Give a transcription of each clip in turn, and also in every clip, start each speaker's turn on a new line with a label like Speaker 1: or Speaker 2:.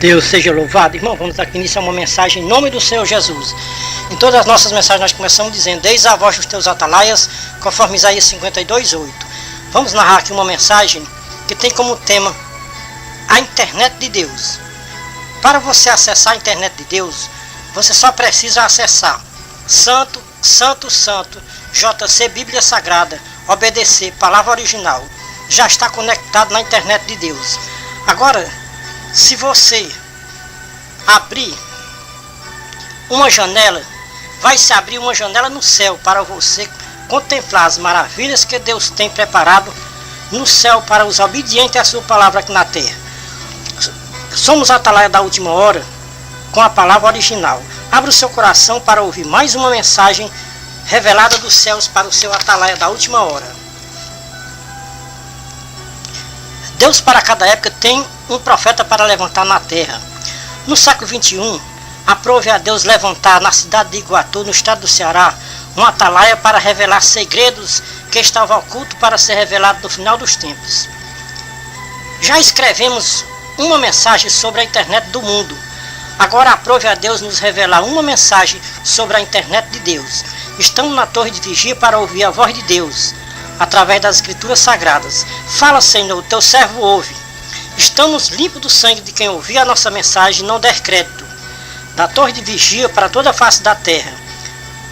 Speaker 1: Deus seja louvado. Irmão, vamos aqui iniciar uma mensagem em nome do Senhor Jesus. Em todas as nossas mensagens nós começamos dizendo: eis a voz dos teus atalaias, conforme Isaías 52:8. Vamos narrar aqui uma mensagem que tem como tema a internet de Deus. Para você acessar a internet de Deus, você só precisa acessar Santo, Santo, Santo, JC Bíblia Sagrada, obedecer, palavra original. Já está conectado na internet de Deus. Agora, se você abrir uma janela, vai se abrir uma janela no céu para você contemplar as maravilhas que Deus tem preparado no céu para os obedientes à sua palavra aqui na terra. Somos a atalaia da última hora com a palavra original. Abra o seu coração para ouvir mais uma mensagem revelada dos céus para o seu atalaia da última hora. Deus para cada época tem um profeta para levantar na terra. No século 21, aprove a Deus levantar na cidade de Iguatu, no estado do Ceará, um atalaia para revelar segredos que estavam ocultos para ser revelado no final dos tempos. Já escrevemos uma mensagem sobre a internet do mundo. Agora aprove a Deus nos revelar uma mensagem sobre a internet de Deus. Estamos na torre de vigia para ouvir a voz de Deus através das escrituras sagradas. Fala, Senhor, o teu servo ouve. Estamos limpos do sangue de quem ouvir a nossa mensagem e não der crédito. Da torre de vigia para toda a face da terra.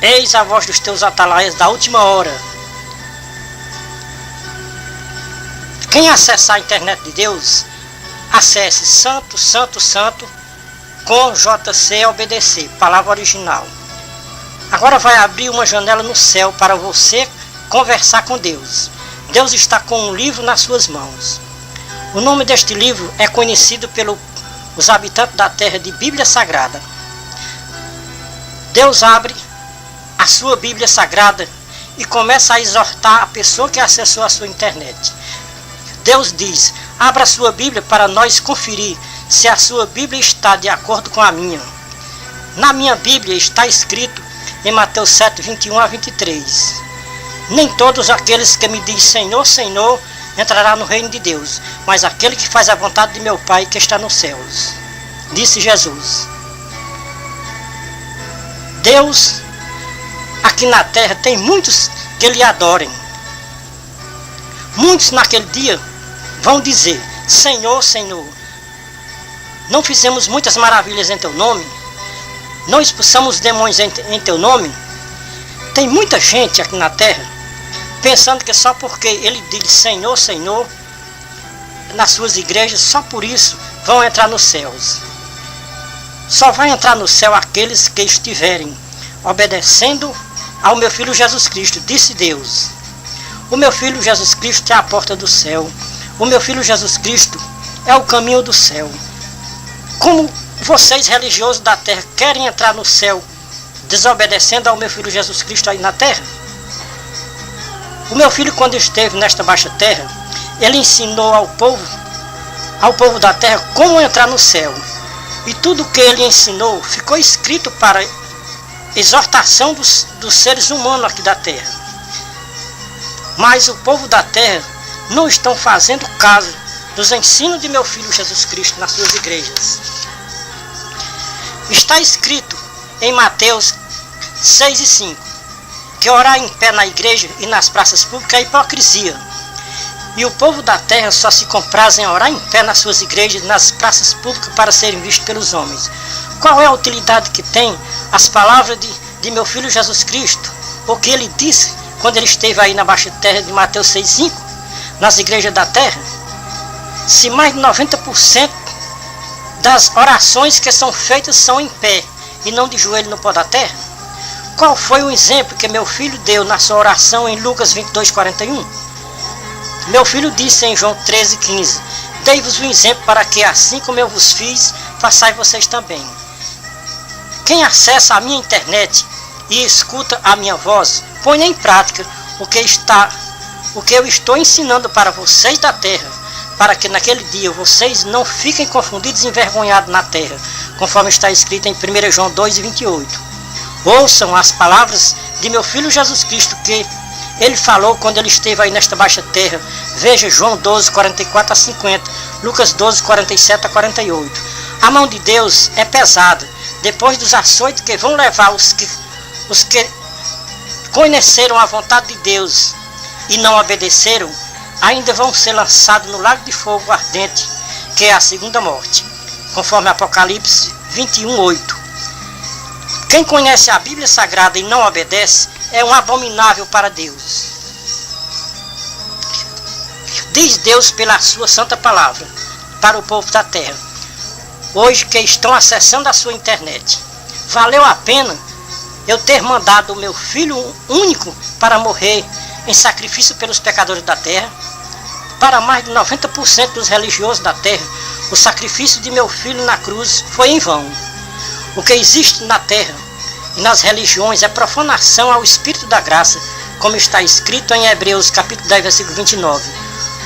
Speaker 1: Eis a voz dos teus atalaias da última hora. Quem acessar a internet de Deus, acesse Santo, Santo, Santo, com JC obedecer, palavra original. Agora vai abrir uma janela no céu para você conversar com Deus. Deus está com um livro nas suas mãos. O nome deste livro é conhecido pelos habitantes da terra de Bíblia Sagrada. Deus abre a sua Bíblia Sagrada e começa a exortar a pessoa que acessou a sua internet. Deus diz: abra a sua Bíblia para nós conferir se a sua Bíblia está de acordo com a minha. Na minha Bíblia está escrito em Mateus 7, 21 a 23. Nem todos aqueles que me dizem Senhor, Senhor, entrará no reino de Deus, mas aquele que faz a vontade de meu Pai que está nos céus. Disse Jesus. Deus, aqui na terra, tem muitos que lhe adorem. Muitos naquele dia vão dizer: Senhor, Senhor, não fizemos muitas maravilhas em teu nome? Não expulsamos demônios em teu nome? Tem muita gente aqui na terra pensando que só porque ele diz Senhor, Senhor, nas suas igrejas, só por isso vão entrar nos céus. Só vai entrar no céu aqueles que estiverem obedecendo ao meu Filho Jesus Cristo, disse Deus. O meu Filho Jesus Cristo é a porta do céu. O meu Filho Jesus Cristo é o caminho do céu. Como vocês religiosos da terra querem entrar no céu desobedecendo ao meu Filho Jesus Cristo aí na terra? O meu filho, quando esteve nesta baixa terra, ele ensinou ao povo da terra como entrar no céu. E tudo que ele ensinou ficou escrito para exortação dos seres humanos aqui da terra. Mas o povo da terra não estão fazendo caso dos ensinos de meu Filho Jesus Cristo nas suas igrejas. Está escrito em Mateus 6 e 5. Que orar em pé na igreja e nas praças públicas é hipocrisia. E o povo da terra só se compraz em orar em pé nas suas igrejas e nas praças públicas para serem vistos pelos homens. Qual é a utilidade que tem as palavras de meu Filho Jesus Cristo? O que ele disse quando ele esteve aí na baixa terra de Mateus 6,5, nas igrejas da terra? Se mais de 90% das orações que são feitas são em pé e não de joelho no pó da terra? Qual foi o exemplo que meu filho deu na sua oração em Lucas 22:41? Meu filho disse em João 13:15: dei-vos um exemplo para que, assim como eu vos fiz, façais vocês também. Quem acessa a minha internet e escuta a minha voz, põe em prática o que eu estou ensinando para vocês da terra, para que naquele dia vocês não fiquem confundidos e envergonhados na terra, conforme está escrito em 1 João 2:28. Ouçam as palavras de meu Filho Jesus Cristo que ele falou quando ele esteve aí nesta baixa terra. Veja João 12, 44 a 50, Lucas 12, 47 a 48. A mão de Deus é pesada. Depois dos açoites que vão levar os que conheceram a vontade de Deus e não obedeceram, ainda vão ser lançados no lago de fogo ardente, que é a segunda morte, conforme Apocalipse 21:8. Quem conhece a Bíblia Sagrada e não obedece é um abominável para Deus. Diz Deus pela sua santa palavra para o povo da terra, hoje que estão acessando a sua internet: valeu a pena eu ter mandado o meu filho único para morrer em sacrifício pelos pecadores da terra? Para mais de 90% dos religiosos da terra, o sacrifício de meu filho na cruz foi em vão. O que existe na terra e nas religiões é profanação ao Espírito da graça, como está escrito em Hebreus capítulo 10, versículo 29.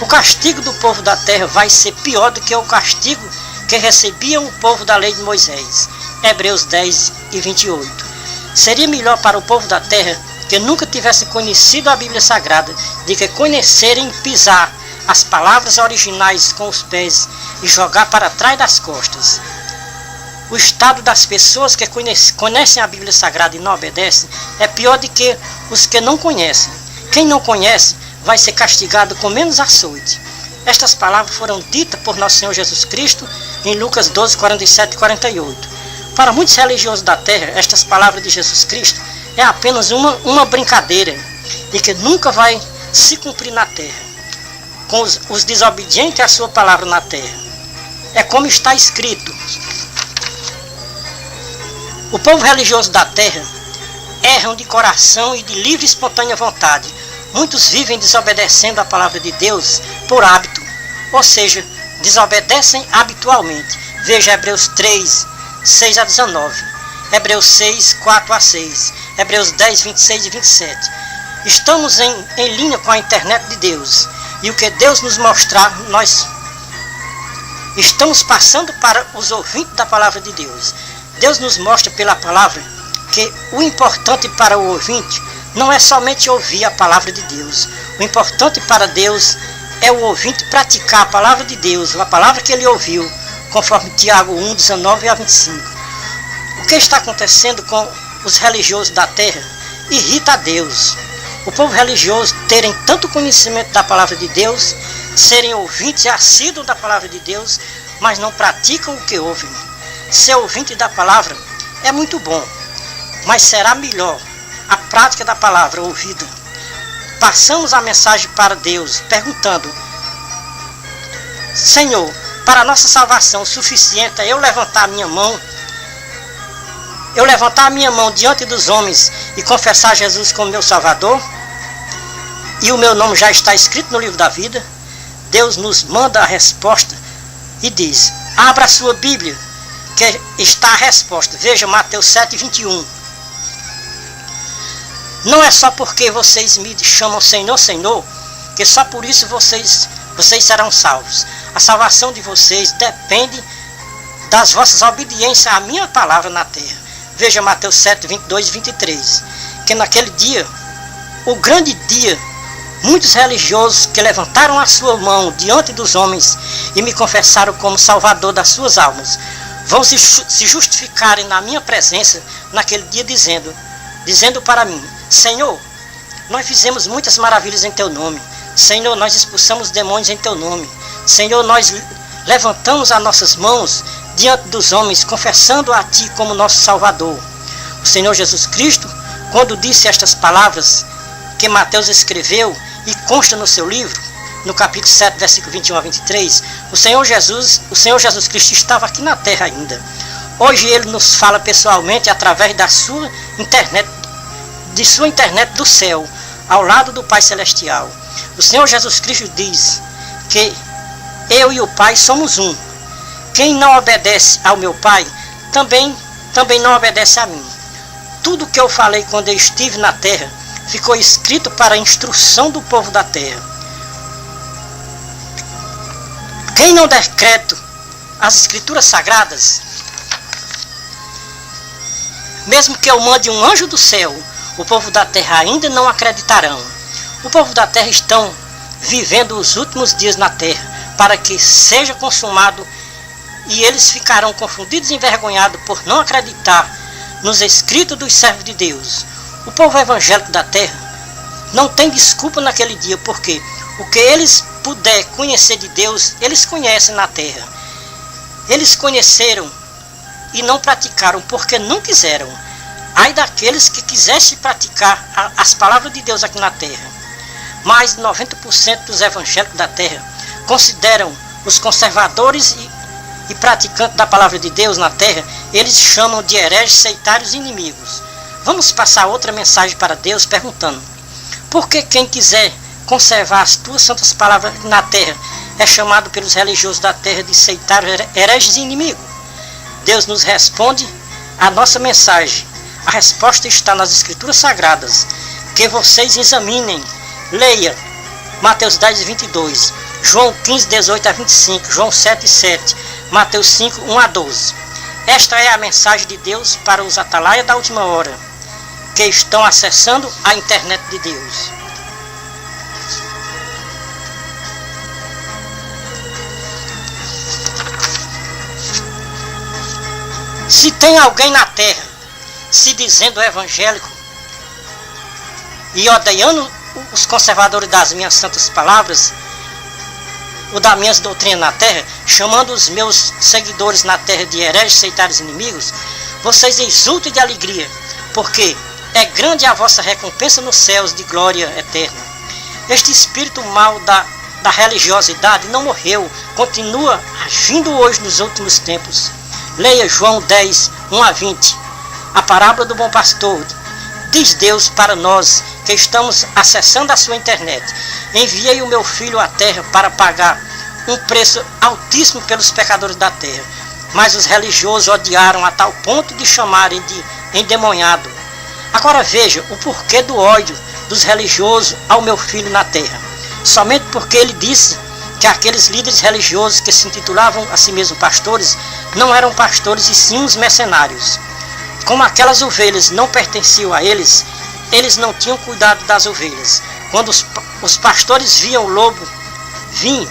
Speaker 1: O castigo do povo da terra vai ser pior do que o castigo que recebia o povo da lei de Moisés. Hebreus 10:28. Seria melhor para o povo da terra que nunca tivesse conhecido a Bíblia Sagrada do que conhecerem e pisar as palavras originais com os pés e jogar para trás das costas. O estado das pessoas que conhecem a Bíblia Sagrada e não obedecem é pior do que os que não conhecem. Quem não conhece vai ser castigado com menos açoite. Estas palavras foram ditas por nosso Senhor Jesus Cristo em Lucas 12:47 e 48. Para muitos religiosos da terra, estas palavras de Jesus Cristo é apenas uma brincadeira e que nunca vai se cumprir na terra, com os desobedientes à sua palavra na terra. É como está escrito: o povo religioso da terra erram de coração e de livre e espontânea vontade. Muitos vivem desobedecendo a palavra de Deus por hábito, ou seja, desobedecem habitualmente. Veja Hebreus 3:6-19, Hebreus 6:4-6, Hebreus 10:26 e 27. Estamos em linha com a internet de Deus, e o que Deus nos mostrar, nós estamos passando para os ouvintes da palavra de Deus. Deus nos mostra pela palavra que o importante para o ouvinte não é somente ouvir a palavra de Deus. O importante para Deus é o ouvinte praticar a palavra de Deus, a palavra que ele ouviu, conforme Tiago 1:19-25. O que está acontecendo com os religiosos da terra irrita a Deus. O povo religioso terem tanto conhecimento da palavra de Deus, serem ouvintes e assíduos da palavra de Deus, mas não praticam o que ouvem. Ser ouvinte da palavra é muito bom, mas será melhor a prática da palavra ouvida. Passamos a mensagem para Deus, perguntando: Senhor, para a nossa salvação suficiente é eu levantar a minha mão diante dos homens e confessar Jesus como meu Salvador, e o meu nome já está escrito no livro da vida? Deus nos manda a resposta e diz: abra a sua Bíblia, que está a resposta. Veja Mateus 7:21. Não é só porque vocês me chamam Senhor, Senhor, que só por isso vocês serão salvos. A salvação de vocês depende das vossas obediências à minha palavra na terra. Veja Mateus 7:22 e 23. Que naquele dia, o grande dia, muitos religiosos que levantaram a sua mão diante dos homens e me confessaram como Salvador das suas almas, vão se justificarem na minha presença naquele dia dizendo para mim: Senhor, nós fizemos muitas maravilhas em teu nome. Senhor, nós expulsamos demônios em teu nome. Senhor, nós levantamos as nossas mãos diante dos homens, confessando a ti como nosso Salvador. O Senhor Jesus Cristo, quando disse estas palavras que Mateus escreveu e consta no seu livro, no capítulo 7, versículo 21 a 23, o Senhor Jesus Cristo estava aqui na terra ainda. Hoje ele nos fala pessoalmente através da sua internet do céu, ao lado do Pai Celestial. O Senhor Jesus Cristo diz que eu e o Pai somos um. Quem não obedece ao meu Pai, também não obedece a mim. Tudo que eu falei quando eu estive na terra, ficou escrito para a instrução do povo da terra. Quem não decreta as escrituras sagradas, mesmo que eu mande um anjo do céu, o povo da terra ainda não acreditarão. O povo da terra estão vivendo os últimos dias na terra, para que seja consumado e eles ficarão confundidos e envergonhados por não acreditar nos escritos dos servos de Deus. O povo evangélico da terra não tem desculpa naquele dia, porque o que eles puder conhecer de Deus, eles conhecem na terra. Eles conheceram e não praticaram porque não quiseram. Ai daqueles que quisessem praticar as palavras de Deus aqui na terra. Mais de 90% dos evangélicos da terra consideram os conservadores e praticantes da palavra de Deus na terra, eles chamam de hereges, sectários e inimigos. Vamos passar outra mensagem para Deus perguntando: por que quem quiser conservar as tuas santas palavras na terra é chamado pelos religiosos da terra de sectários, hereges e inimigos? Deus nos responde a nossa mensagem. A resposta está nas Escrituras Sagradas. Que vocês examinem. Leia Mateus 10, 22, João 15, 18 a 25, João 7, 7, Mateus 5, 1 a 12. Esta é a mensagem de Deus para os atalaias da última hora, que estão acessando a internet de Deus. Se tem alguém na terra se dizendo evangélico e odiando os conservadores das minhas santas palavras, ou das minhas doutrinas na terra, chamando os meus seguidores na terra de hereges, sectários e inimigos, vocês exultem de alegria, porque é grande a vossa recompensa nos céus de glória eterna. Este espírito mau da religiosidade não morreu, continua agindo hoje nos últimos tempos. Leia João 10, 1 a 20, a parábola do bom pastor. Diz Deus para nós que estamos acessando a sua internet: enviei o meu filho à terra para pagar um preço altíssimo pelos pecadores da terra. Mas os religiosos odiaram a tal ponto de chamarem de endemoniado. Agora veja o porquê do ódio dos religiosos ao meu filho na terra. Somente porque ele disse que aqueles líderes religiosos que se intitulavam a si mesmos pastores não eram pastores e sim uns mercenários. Como aquelas ovelhas não pertenciam a eles, eles não tinham cuidado das ovelhas. Quando os pastores viam o lobo vir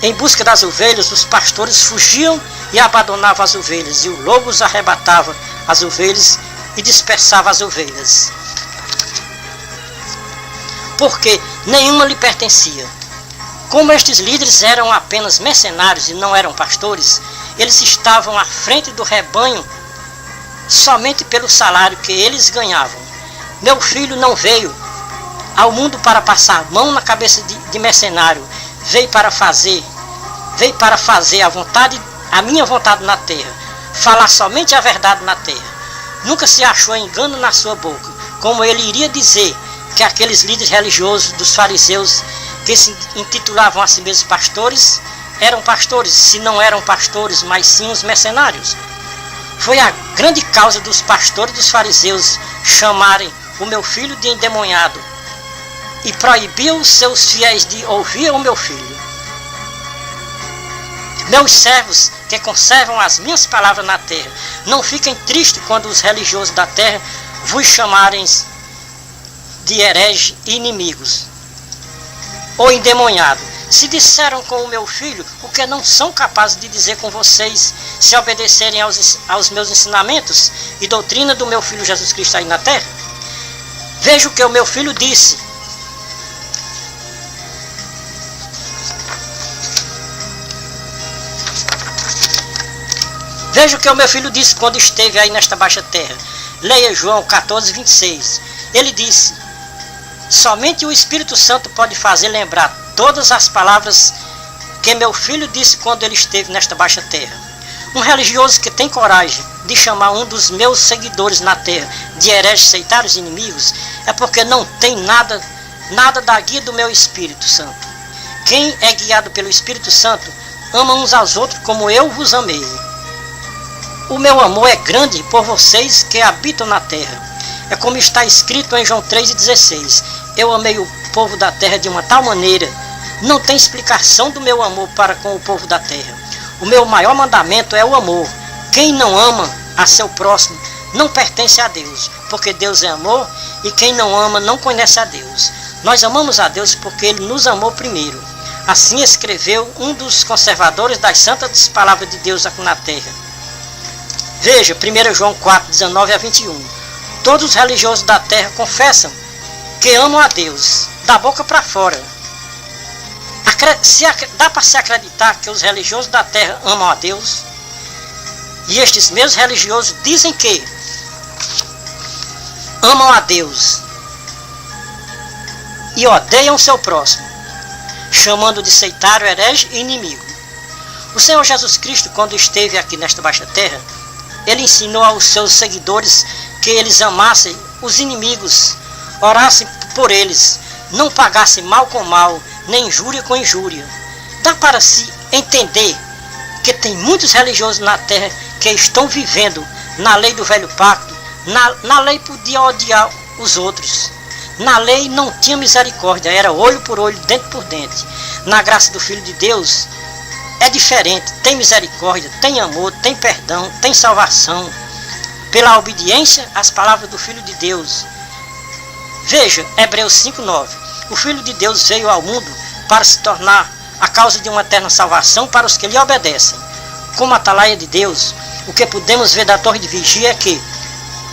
Speaker 1: em busca das ovelhas, os pastores fugiam e abandonavam as ovelhas, e o lobo os arrebatava as ovelhas e dispersava as ovelhas, porque nenhuma lhe pertencia. Como estes líderes eram apenas mercenários e não eram pastores, eles estavam à frente do rebanho somente pelo salário que eles ganhavam. Meu filho não veio ao mundo para passar a mão na cabeça de mercenário, veio para fazer a minha vontade na terra, falar somente a verdade na terra. Nunca se achou engano na sua boca, como ele iria dizer que aqueles líderes religiosos dos fariseus que se intitulavam a si mesmos pastores eram pastores, se não eram pastores, mas sim os mercenários. Foi a grande causa dos pastores dos fariseus chamarem o meu filho de endemoniado e proibiam os seus fiéis de ouvir o meu filho. Meus servos que conservam as minhas palavras na terra, não fiquem tristes quando os religiosos da terra vos chamarem de hereges e inimigos ou endemoniado. Se disseram com o meu filho o que não são capazes de dizer com vocês, se obedecerem aos meus ensinamentos e doutrina do meu filho Jesus Cristo aí na terra. Veja o que o meu filho disse. Veja o que o meu filho disse quando esteve aí nesta baixa terra. Leia João 14, 26. Ele disse: somente o Espírito Santo pode fazer lembrar todas as palavras que meu filho disse quando ele esteve nesta baixa terra. Um religioso que tem coragem de chamar um dos meus seguidores na terra de hereges, sectários e inimigos é porque não tem nada da guia do meu Espírito Santo. Quem é guiado pelo Espírito Santo ama uns aos outros como eu vos amei. O meu amor é grande por vocês que habitam na terra. É como está escrito em João 3,16. Eu amei o povo da terra de uma tal maneira. Não tem explicação do meu amor para com o povo da terra. O meu maior mandamento é o amor. Quem não ama a seu próximo não pertence a Deus, porque Deus é amor, e quem não ama não conhece a Deus. Nós amamos a Deus porque Ele nos amou primeiro. Assim escreveu um dos conservadores das santas palavras de Deus aqui na terra. Veja, 1 João 4, 19 a 21. Todos os religiosos da terra confessam que amam a Deus, da boca para fora. Dá para se acreditar que os religiosos da terra amam a Deus? E estes mesmos religiosos dizem que amam a Deus e odeiam o seu próximo, chamando de sectário, herege e inimigo. O Senhor Jesus Cristo, quando esteve aqui nesta baixa terra, ele ensinou aos seus seguidores que eles amassem os inimigos, orassem por eles, não pagassem mal com mal, nem injúria com injúria. Dá para se entender que tem muitos religiosos na terra que estão vivendo na lei do velho pacto. Na lei podia odiar os outros. Na lei não tinha misericórdia, era olho por olho, dente por dente. Na graça do Filho de Deus é diferente, tem misericórdia, tem amor, tem perdão, tem salvação. Pela obediência às palavras do Filho de Deus. Veja, Hebreus 5:9. O Filho de Deus veio ao mundo para se tornar a causa de uma eterna salvação para os que lhe obedecem. Como atalaia de Deus, o que podemos ver da torre de vigia é que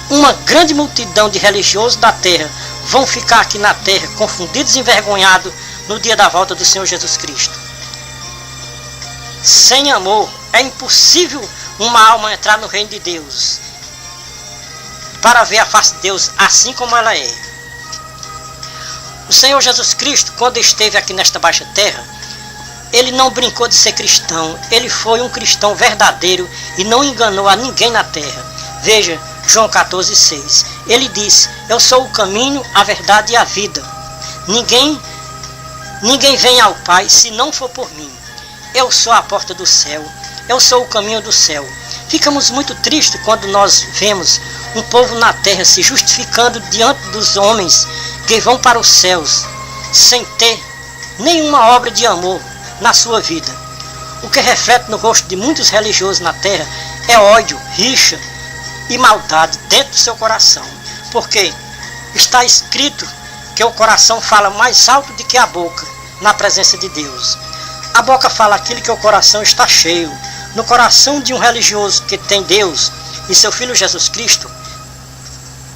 Speaker 1: uma grande multidão de religiosos da terra vão ficar aqui na terra confundidos e envergonhados no dia da volta do Senhor Jesus Cristo. Sem amor é impossível uma alma entrar no reino de Deus para ver a face de Deus assim como ela é. O Senhor Jesus Cristo, quando esteve aqui nesta baixa terra, ele não brincou de ser cristão, ele foi um cristão verdadeiro e não enganou a ninguém na terra. Veja, João 14,6. Ele disse: eu sou o caminho, a verdade e a vida. Ninguém vem ao Pai se não for por mim. Eu sou a porta do céu, eu sou o caminho do céu. Ficamos muito tristes quando nós vemos um povo na terra se justificando diante dos homens que vão para os céus, sem ter nenhuma obra de amor na sua vida. O que reflete no rosto de muitos religiosos na terra é ódio, rixa e maldade dentro do seu coração. Porque está escrito que o coração fala mais alto do que a boca na presença de Deus. A boca fala aquilo que o coração está cheio. No coração de um religioso que tem Deus e seu Filho Jesus Cristo,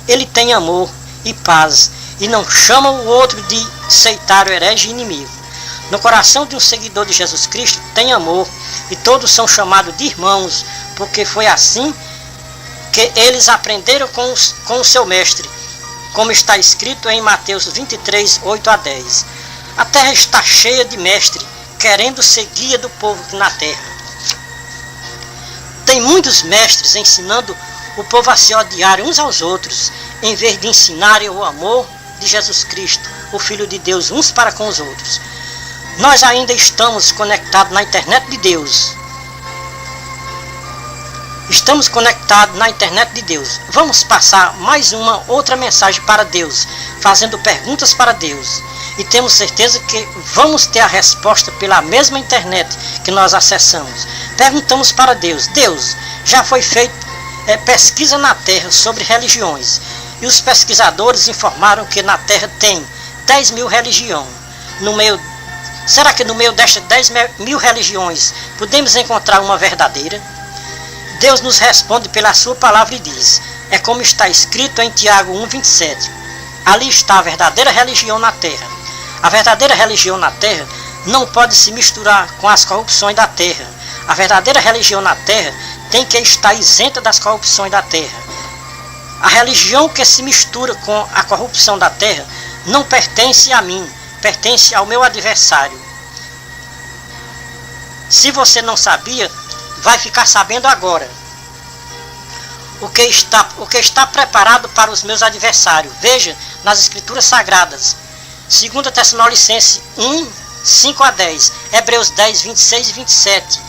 Speaker 1: ele tem amor e paz e não chama o outro de sectário, herege e inimigo. No coração de um seguidor de Jesus Cristo tem amor e todos são chamados de irmãos, porque foi assim que eles aprenderam com o seu mestre, como está escrito em Mateus 23, 8 a 10. A terra está cheia de mestre, querendo ser guia do povo na terra. Tem muitos mestres ensinando o povo a se odiar uns aos outros, em vez de ensinarem o amor de Jesus Cristo, o Filho de Deus, uns para com os outros. Nós ainda estamos conectados na internet de Deus. Estamos conectados na internet de Deus. Vamos passar mais uma outra mensagem para Deus, fazendo perguntas para Deus. E temos certeza que vamos ter a resposta pela mesma internet que nós acessamos. Perguntamos para Deus: Deus, já foi feita pesquisa na Terra sobre religiões. E os pesquisadores informaram que na Terra tem 10 mil religiões. Será que no meio destas 10 mil religiões podemos encontrar uma verdadeira? Deus nos responde pela sua palavra e diz: é como está escrito em Tiago 1,27. Ali está a verdadeira religião na terra. A verdadeira religião na terra não pode se misturar com as corrupções da terra. A verdadeira religião na terra tem que estar isenta das corrupções da terra. A religião que se mistura com a corrupção da terra não pertence a mim, pertence ao meu adversário. Se você não sabia, vai ficar sabendo agora. O que está preparado para os meus adversários. Veja nas Escrituras Sagradas. 2 Tessalonicenses 1, 5 a 10. Hebreus 10, 26 e 27.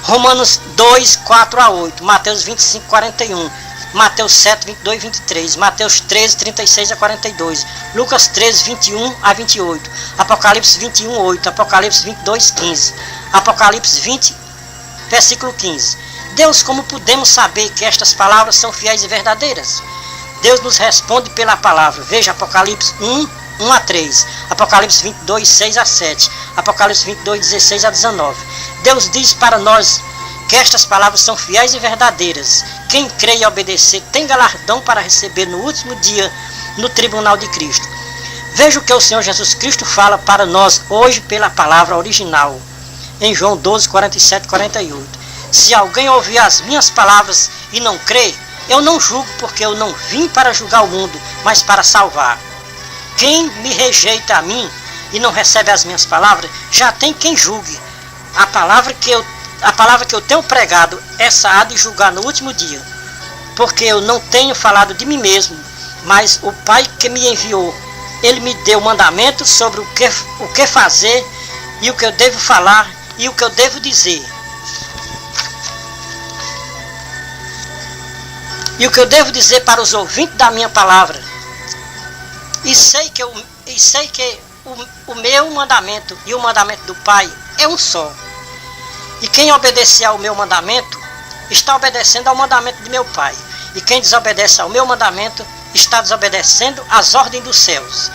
Speaker 1: Romanos 2, 4 a 8. Mateus 25, 41. Mateus 7, 22 e 23. Mateus 13, 36 a 42. Lucas 13, 21 a 28. Apocalipse 21, 8. Apocalipse 22, 15. Apocalipse 20, versículo 15. Deus, como podemos saber que estas palavras são fiéis e verdadeiras? Deus nos responde pela palavra. Veja Apocalipse 1, 1 a 3. Apocalipse 22, 6 a 7. Apocalipse 22, 16 a 19. Deus diz para nós que estas palavras são fiéis e verdadeiras. Quem crê e obedecer tem galardão para receber no último dia no tribunal de Cristo. Veja o que o Senhor Jesus Cristo fala para nós hoje pela palavra original, em João 12, 47 e 48. Se alguém ouvir as minhas palavras e não crê, eu não julgo, porque eu não vim para julgar o mundo, mas para salvar. Quem me rejeita a mim e não recebe as minhas palavras, já tem quem julgue. A palavra que eu tenho pregado, essa há de julgar no último dia, porque eu não tenho falado de mim mesmo, mas o Pai que me enviou, Ele me deu mandamento sobre o que fazer e o que eu devo falar e o que eu devo dizer. E o que eu devo dizer para os ouvintes da minha palavra. E sei que o meu mandamento e o mandamento do Pai é um só. E quem obedecer ao meu mandamento, está obedecendo ao mandamento de meu Pai. E quem desobedece ao meu mandamento, está desobedecendo às ordens dos céus.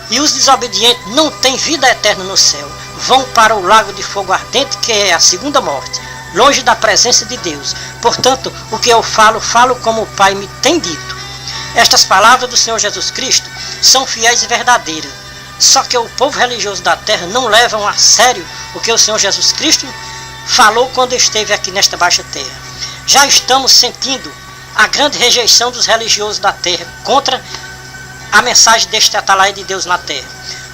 Speaker 1: E os desobedientes não têm vida eterna no céu. Vão para o lago de fogo ardente, que é a segunda morte, longe da presença de Deus. Portanto, o que eu falo como o Pai me tem dito. Estas palavras do Senhor Jesus Cristo são fiéis e verdadeiras. Só que o povo religioso da terra não levam a sério o que o Senhor Jesus Cristo falou quando esteve aqui nesta baixa terra. Já estamos sentindo a grande rejeição dos religiosos da terra contra a mensagem deste atalaia de Deus na terra.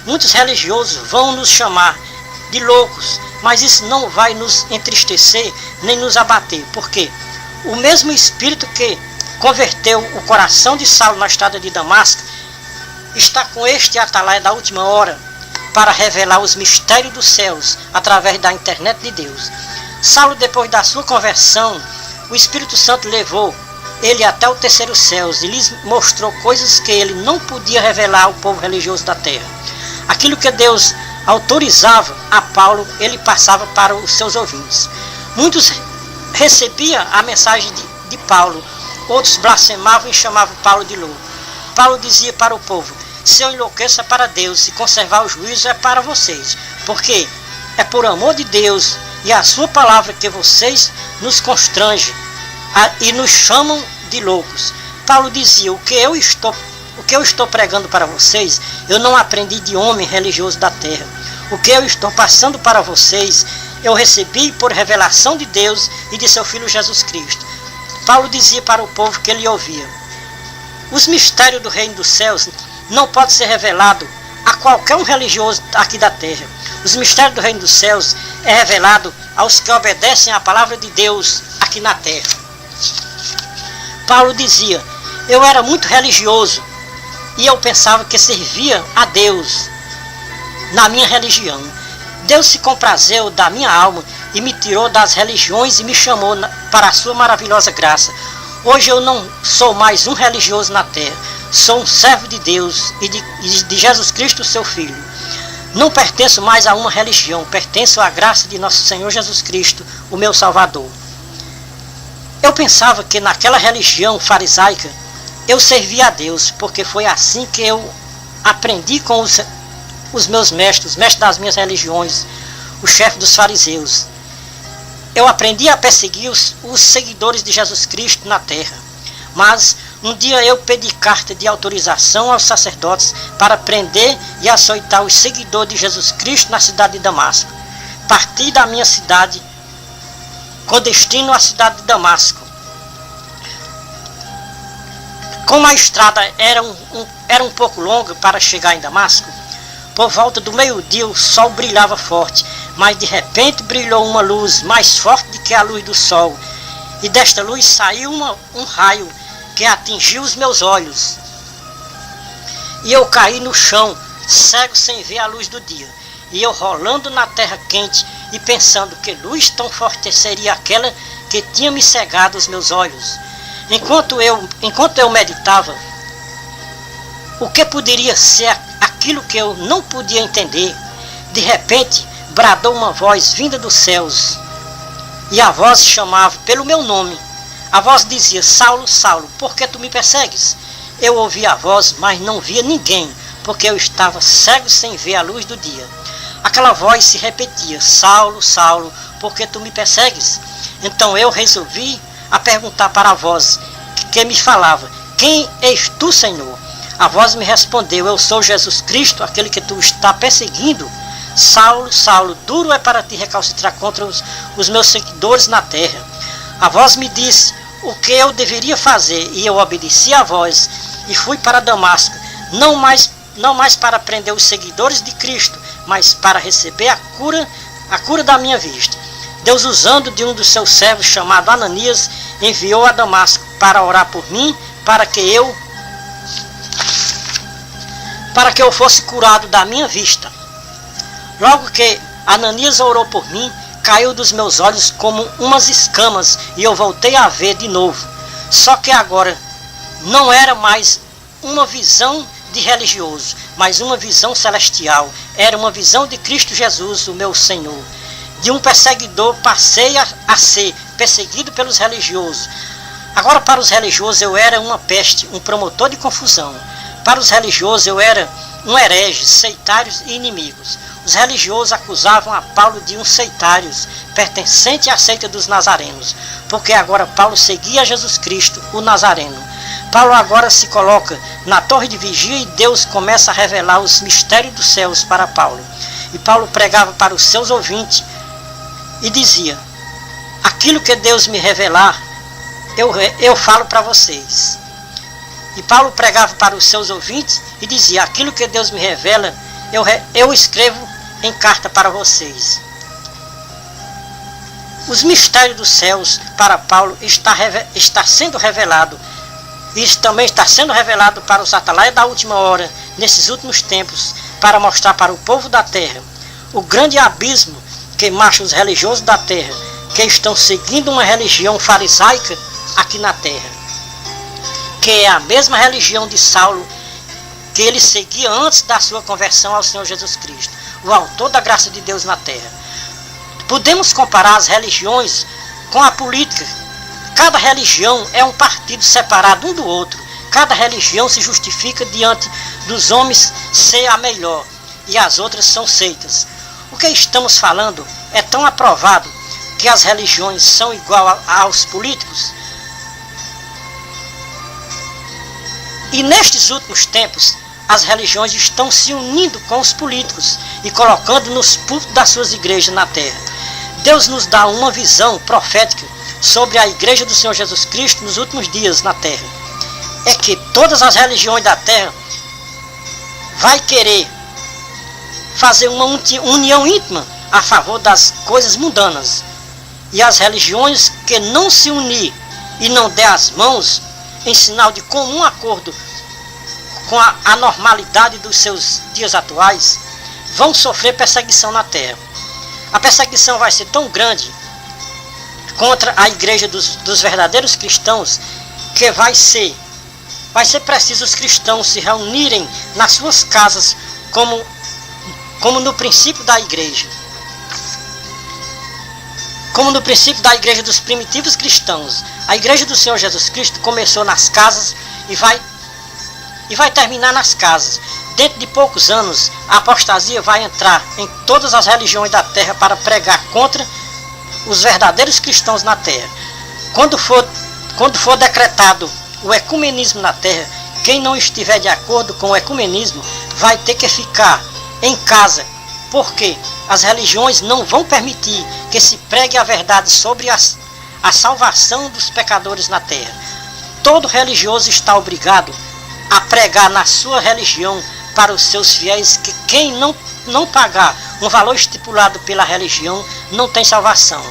Speaker 1: Muitos religiosos vão nos chamar de loucos, mas isso não vai nos entristecer nem nos abater, porque o mesmo Espírito que converteu o coração de Saulo na estrada de Damasco está com este atalaia da última hora para revelar os mistérios dos céus através da internet de Deus. Saulo, depois da sua conversão, o Espírito Santo levou ele até o terceiro céu e lhes mostrou coisas que ele não podia revelar ao povo religioso da terra. Aquilo que Deus autorizava a Paulo, ele passava para os seus ouvintes. Muitos recebiam a mensagem de Paulo, outros blasfemavam e chamavam Paulo de louco. Paulo dizia para o povo: se eu enlouqueço é para Deus, e conservar o juízo é para vocês, porque é por amor de Deus e a sua palavra que vocês nos constrangem e nos chamam de loucos. Paulo dizia: o que eu estou pregando para vocês, eu não aprendi de homem religioso da terra. O que eu estou passando para vocês, eu recebi por revelação de Deus e de seu Filho Jesus Cristo. Paulo dizia para o povo que ele ouvia: os mistérios do reino dos céus não podem ser revelados a qualquer um religioso aqui da terra. Os mistérios do reino dos céus é revelado aos que obedecem à palavra de Deus aqui na terra. Paulo dizia: eu era muito religioso e eu pensava que servia a Deus na minha religião. Deus se comprazeu da minha alma e me tirou das religiões e me chamou para a sua maravilhosa graça. Hoje eu não sou mais um religioso na terra, sou um servo de Deus e de Jesus Cristo, seu Filho. Não pertenço mais a uma religião, pertenço à graça de nosso Senhor Jesus Cristo, o meu Salvador. Eu pensava que naquela religião farisaica eu servia a Deus, porque foi assim que eu aprendi com os meus mestres, os mestres das minhas religiões, o chefe dos fariseus. Eu aprendi a perseguir os seguidores de Jesus Cristo na terra. Mas um dia eu pedi carta de autorização aos sacerdotes para prender e açoitar os seguidores de Jesus Cristo na cidade de Damasco. Parti da minha cidade com destino à cidade de Damasco. Como a estrada era um pouco longa para chegar em Damasco, por volta do meio-dia o sol brilhava forte, mas de repente brilhou uma luz mais forte do que a luz do sol, e desta luz saiu um raio que atingiu os meus olhos. E eu caí no chão, cego sem ver a luz do dia, e eu rolando na terra quente e pensando que luz tão forte seria aquela que tinha me cegado os meus olhos. Enquanto eu meditava, o que poderia ser aquilo que eu não podia entender, de repente bradou uma voz vinda dos céus, e a voz chamava pelo meu nome. A voz dizia: Saulo, Saulo, por que tu me persegues? Eu ouvia a voz, mas não via ninguém, porque eu estava cego sem ver a luz do dia. Aquela voz se repetia: Saulo, Saulo, por que tu me persegues? Então eu resolvi a perguntar para a voz que me falava: quem és tu, Senhor? A voz me respondeu: eu sou Jesus Cristo, aquele que tu está perseguindo. Saulo, Saulo, duro é para ti recalcitrar contra os meus seguidores na terra. A voz me disse o que eu deveria fazer, e eu obedeci à voz e fui para Damasco, não mais para prender os seguidores de Cristo, mas para receber a cura da minha vista. Deus, usando de um dos seus servos chamado Ananias, enviou a Damasco para orar por mim, para que eu fosse curado da minha vista. Logo que Ananias orou por mim, caiu dos meus olhos como umas escamas e eu voltei a ver de novo. Só que agora não era mais uma visão de religioso, mas uma visão celestial. Era uma visão de Cristo Jesus, o meu Senhor. De um perseguidor passei a ser perseguido pelos religiosos. Agora, para os religiosos eu era uma peste, um promotor de confusão. Para os religiosos eu era um herege, seitários e inimigos. Os religiosos acusavam a Paulo de um seitário, pertencente à seita dos nazarenos, porque agora Paulo seguia Jesus Cristo, o Nazareno. Paulo agora se coloca na torre de vigia e Deus começa a revelar os mistérios dos céus para Paulo. E Paulo pregava para os seus ouvintes e dizia: aquilo que Deus me revelar, eu falo para vocês. E Paulo pregava para os seus ouvintes e dizia: aquilo que Deus me revela, eu escrevo em carta para vocês. Os mistérios dos céus para Paulo está sendo revelado. Isso também está sendo revelado para os atalaias da última hora, nesses últimos tempos, para mostrar para o povo da terra o grande abismo que marcha os religiosos da terra, que estão seguindo uma religião farisaica aqui na terra, que é a mesma religião de Saulo, que ele seguia antes da sua conversão ao Senhor Jesus Cristo, o autor da graça de Deus na terra. Podemos comparar as religiões com a política. Cada religião é um partido separado um do outro. Cada religião se justifica diante dos homens ser a melhor, e as outras são seitas. O que estamos falando é tão aprovado que as religiões são igual aos políticos. E nestes últimos tempos, as religiões estão se unindo com os políticos e colocando nos púlpitos das suas igrejas na terra. Deus nos dá uma visão profética sobre a igreja do Senhor Jesus Cristo nos últimos dias na terra. É que todas as religiões da terra vai querer fazer uma união íntima a favor das coisas mundanas. E as religiões que não se unir e não der as mãos em sinal de comum acordo com a normalidade dos seus dias atuais, vão sofrer perseguição na terra. A perseguição vai ser tão grande contra a igreja dos verdadeiros cristãos, que vai ser preciso os cristãos se reunirem nas suas casas, como no princípio da igreja. Como no princípio da igreja dos primitivos cristãos. A igreja do Senhor Jesus Cristo começou nas casas e vai terminar nas casas. Dentro de poucos anos, a apostasia vai entrar em todas as religiões da terra para pregar contra os verdadeiros cristãos na terra. Quando for decretado o ecumenismo na terra, quem não estiver de acordo com o ecumenismo vai ter que ficar em casa, porque as religiões não vão permitir que se pregue a verdade sobre a salvação dos pecadores na terra. Todo religioso está obrigado a pregar na sua religião para os seus fiéis que quem não pagar um valor estipulado pela religião não tem salvação.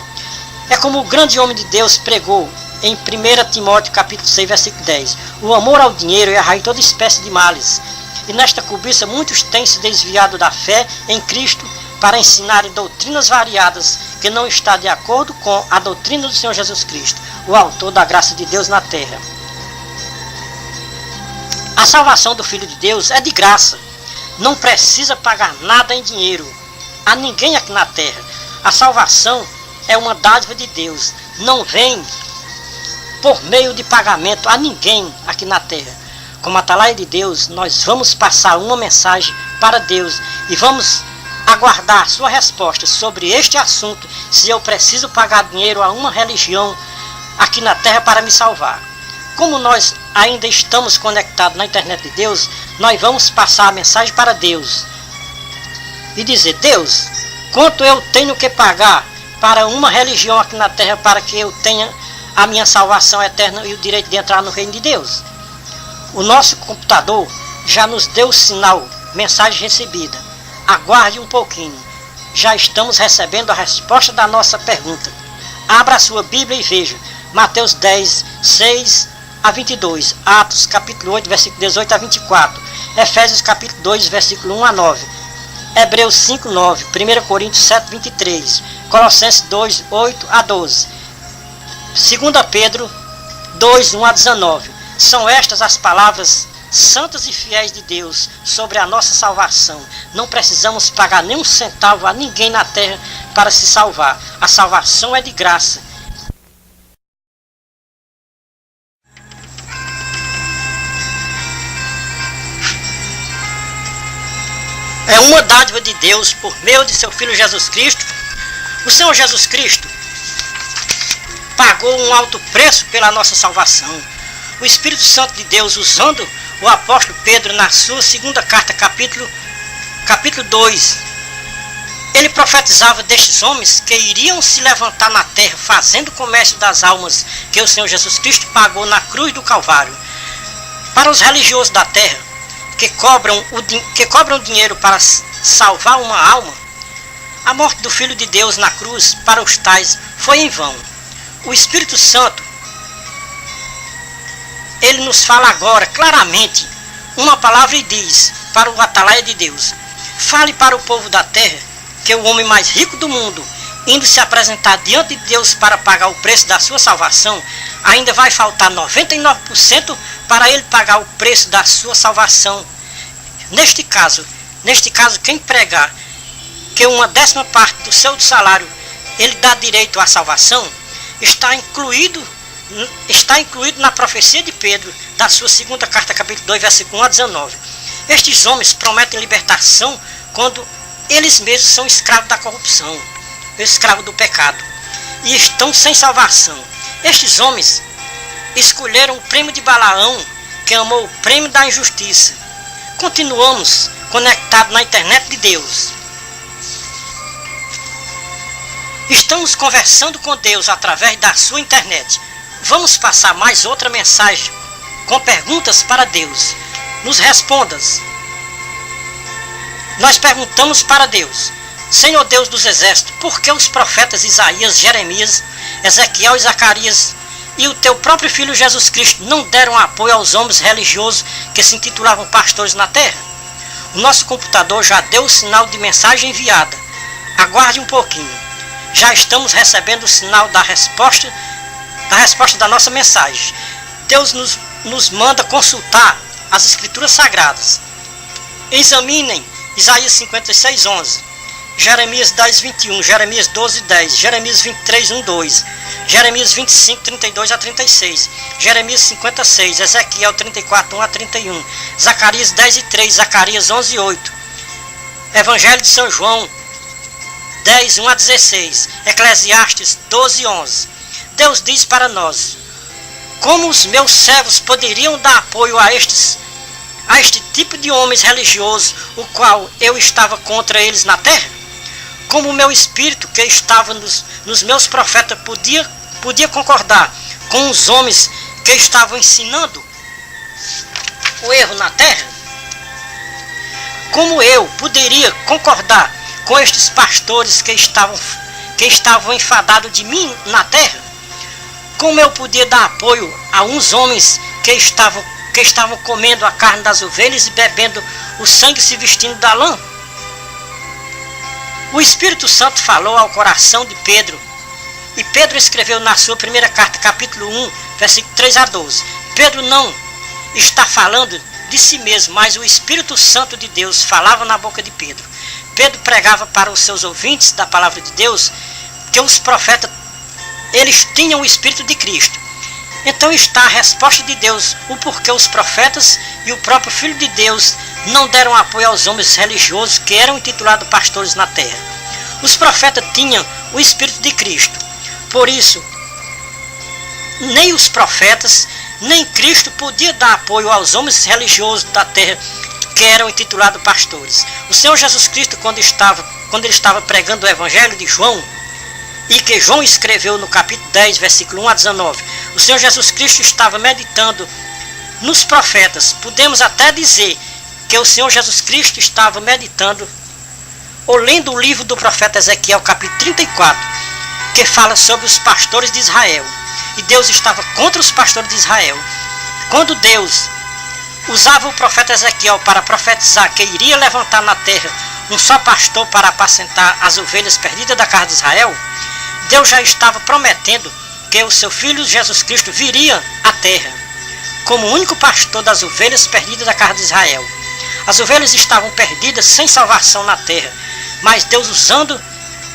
Speaker 1: É como o grande homem de Deus pregou em 1 Timóteo capítulo 6, versículo 10. O amor ao dinheiro é a raiz de toda espécie de males. E nesta cobiça muitos têm se desviado da fé em Cristo para ensinarem doutrinas variadas que não está de acordo com a doutrina do Senhor Jesus Cristo, o autor da graça de Deus na terra. A salvação do Filho de Deus é de graça. Não precisa pagar nada em dinheiro a ninguém aqui na terra. A salvação é uma dádiva de Deus. Não vem por meio de pagamento a ninguém aqui na terra. como atalaia de Deus, nós vamos passar uma mensagem para Deus e vamos aguardar sua resposta sobre este assunto, se eu preciso pagar dinheiro a uma religião aqui na terra para me salvar. Como nós ainda estamos conectados na internet de Deus, nós vamos passar a mensagem para Deus e dizer: Deus, quanto eu tenho que pagar para uma religião aqui na terra para que eu tenha a minha salvação eterna e o direito de entrar no reino de Deus? O nosso computador já nos deu o sinal, mensagem recebida. Aguarde um pouquinho. Já estamos recebendo a resposta da nossa pergunta. Abra a sua Bíblia e veja. Mateus 10, 6 a 22. Atos capítulo 8, versículo 18 a 24. Efésios capítulo 2, versículo 1 a 9. Hebreus 5, 9. 1 Coríntios 7, 23. Colossenses 2, 8 a 12. 2 Pedro 2, 1 a 19. São estas as palavras santas e fiéis de Deus sobre a nossa salvação. Não precisamos pagar nem um centavo a ninguém na terra para se salvar. A salvação é de graça. É uma dádiva de Deus por meio de seu Filho Jesus Cristo. O Senhor Jesus Cristo pagou um alto preço pela nossa salvação. O Espírito Santo de Deus, usando o apóstolo Pedro na sua segunda carta, capítulo 2, ele profetizava destes homens que iriam se levantar na terra fazendo comércio das almas que o Senhor Jesus Cristo pagou na cruz do Calvário. Para os religiosos da terra que cobram dinheiro para salvar uma alma, a morte do Filho de Deus na cruz para os tais foi em vão. O Espírito Santo, ele nos fala agora claramente uma palavra e diz para o atalaia de Deus: fale para o povo da terra que o homem mais rico do mundo, indo se apresentar diante de Deus para pagar o preço da sua salvação, ainda vai faltar 99% para ele pagar o preço da sua salvação. Neste caso, quem pregar que uma 10ª do seu salário ele dá direito à salvação, está incluído na profecia de Pedro, da sua segunda carta, capítulo 2, versículo 1 a 19. Estes homens prometem libertação quando eles mesmos são escravos da corrupção, escravos do pecado, e estão sem salvação. Estes homens escolheram o prêmio de Balaão, que amou o prêmio da injustiça. Continuamos conectados na internet de Deus. Estamos conversando com Deus através da sua internet. Vamos passar mais outra mensagem com perguntas para Deus. Nos respondas. Nós perguntamos para Deus: Senhor Deus dos exércitos, por que os profetas Isaías, Jeremias, Ezequiel e Zacarias e o teu próprio Filho Jesus Cristo não deram apoio aos homens religiosos que se intitulavam pastores na terra? O nosso computador já deu o sinal de mensagem enviada. Aguarde um pouquinho. Já estamos recebendo o sinal da resposta da nossa mensagem. Deus nos manda consultar as Escrituras Sagradas. Examinem Isaías 56, 11, Jeremias 10, 21, Jeremias 12, 10, Jeremias 23, 1, 2, Jeremias 25, 32 a 36, Jeremias 56, Ezequiel 34, 1 a 31, Zacarias 10 e 3, Zacarias 11, 8, Evangelho de São João 10, 1 a 16, Eclesiastes 12, 11. Deus diz para nós: como os meus servos poderiam dar apoio a este tipo de homens religiosos, o qual eu estava contra eles na terra? Como o meu espírito que estava nos meus profetas podia concordar com os homens que estavam ensinando o erro na terra? Como eu poderia concordar com estes pastores que estavam enfadados de mim na terra? Como eu podia dar apoio a uns homens que estavam comendo a carne das ovelhas e bebendo o sangue, se vestindo da lã? O Espírito Santo falou ao coração de Pedro, e Pedro escreveu na sua primeira carta, capítulo 1, versículo 3 a 12. Pedro não está falando de si mesmo, mas o Espírito Santo de Deus falava na boca de Pedro. Pedro pregava para os seus ouvintes da palavra de Deus que os profetas, eles tinham o Espírito de Cristo. Então está a resposta de Deus, o porquê os profetas e o próprio Filho de Deus não deram apoio aos homens religiosos que eram intitulados pastores na terra. Os profetas tinham o Espírito de Cristo. Por isso, nem os profetas, nem Cristo podia dar apoio aos homens religiosos da terra que eram intitulados pastores. O Senhor Jesus Cristo, quando ele estava pregando o Evangelho de João, e que João escreveu no capítulo 10, versículo 1 a 19, o Senhor Jesus Cristo estava meditando nos profetas. Podemos até dizer que o Senhor Jesus Cristo estava meditando ou lendo o livro do profeta Ezequiel, capítulo 34, que fala sobre os pastores de Israel. E Deus estava contra os pastores de Israel. Quando Deus usava o profeta Ezequiel para profetizar que iria levantar na terra um só pastor para apacentar as ovelhas perdidas da casa de Israel, Deus já estava prometendo que o seu Filho Jesus Cristo viria à terra como o único pastor das ovelhas perdidas da casa de Israel. As ovelhas estavam perdidas sem salvação na terra, mas Deus, usando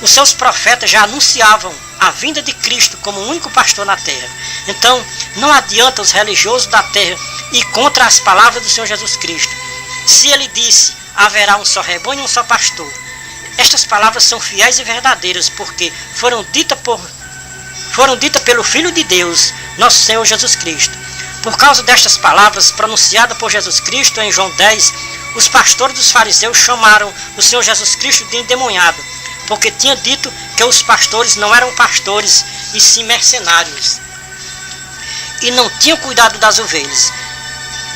Speaker 1: os seus profetas, já anunciavam a vinda de Cristo como o único pastor na terra. Então, não adianta os religiosos da terra ir contra as palavras do Senhor Jesus Cristo. Se ele disse, haverá um só rebanho e um só pastor. Estas palavras são fiéis e verdadeiras, porque foram ditas pelo Filho de Deus, nosso Senhor Jesus Cristo. Por causa destas palavras pronunciadas por Jesus Cristo em João 10, os pastores dos fariseus chamaram o Senhor Jesus Cristo de endemoniado, porque tinha dito que os pastores não eram pastores, e sim mercenários, e não tinham cuidado das ovelhas.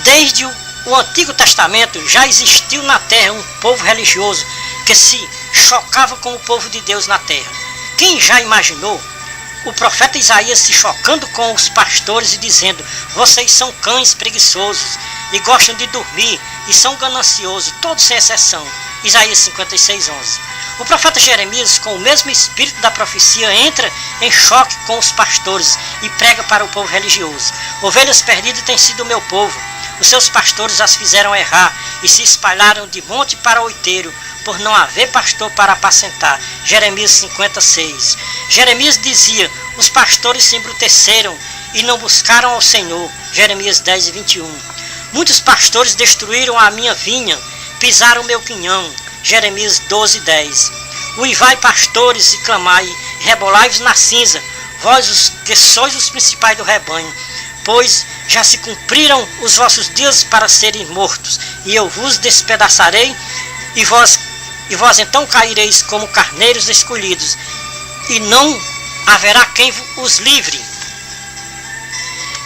Speaker 1: Desde o Antigo Testamento já existiu na terra um povo religioso que se chocava com o povo de Deus na terra. Quem já imaginou o profeta Isaías se chocando com os pastores e dizendo: vocês são cães preguiçosos e gostam de dormir e são gananciosos, todos sem exceção. Isaías 56:11. O profeta Jeremias, com o mesmo espírito da profecia, entra em choque com os pastores e prega para o povo religioso: ovelhas perdidas têm sido o meu povo. Os seus pastores as fizeram errar e se espalharam de monte para outeiro, por não haver pastor para apacentar. Jeremias 56. Jeremias dizia: os pastores se embruteceram e não buscaram ao Senhor. Jeremias 10:21. Muitos pastores destruíram a minha vinha, pisaram o meu pinhão. Jeremias 12:10. Uivai, pastores, e clamai, rebolai-vos na cinza, vós os que sois os principais do rebanho, pois já se cumpriram os vossos dias para serem mortos, e eu vos despedaçarei, e vós então caireis como carneiros escolhidos, e não haverá quem os livre.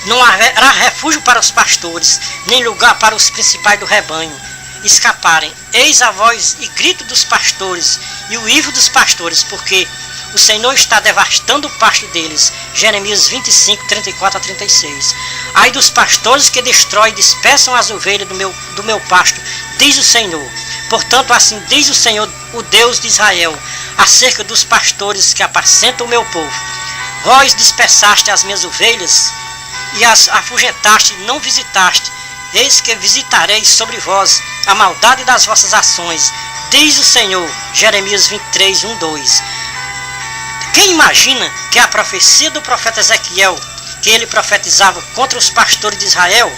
Speaker 1: Não haverá refúgio para os pastores, nem lugar para os principais do rebanho escaparem. Eis a voz e grito dos pastores e o uivo dos pastores, porque o Senhor está devastando o pasto deles. Jeremias 25:34-36. Ai dos pastores que destroem e dispersam as ovelhas do meu pasto, diz o Senhor. Portanto, assim diz o Senhor, o Deus de Israel, acerca dos pastores que apacentam o meu povo: vós dispersaste as minhas ovelhas e as afugentaste, não visitaste. Eis que visitarei sobre vós a maldade das vossas ações, diz o Senhor. Jeremias 23:1-2. Quem imagina que a profecia do profeta Ezequiel, que ele profetizava contra os pastores de Israel?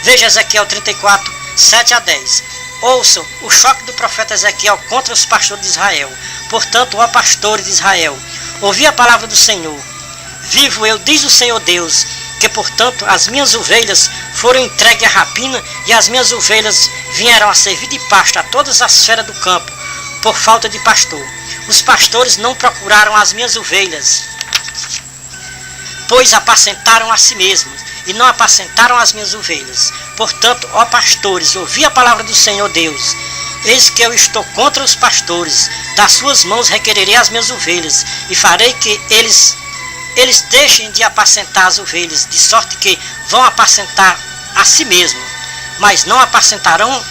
Speaker 1: Veja Ezequiel 34:7-10. Ouçam o choque do profeta Ezequiel contra os pastores de Israel. Portanto, ó pastores de Israel, ouvi a palavra do Senhor. Vivo eu, diz o Senhor Deus, que portanto as minhas ovelhas foram entregues à rapina, e as minhas ovelhas vieram a servir de pasto a todas as feras do campo, por falta de pastor. Os pastores não procuraram as minhas ovelhas, pois apacentaram a si mesmos, e não apacentaram as minhas ovelhas. Portanto, ó pastores, ouvi a palavra do Senhor Deus. Eis que eu estou contra os pastores, das suas mãos requererei as minhas ovelhas, e farei que eles deixem de apacentar as ovelhas, de sorte que vão apacentar a si mesmos, mas não apacentarão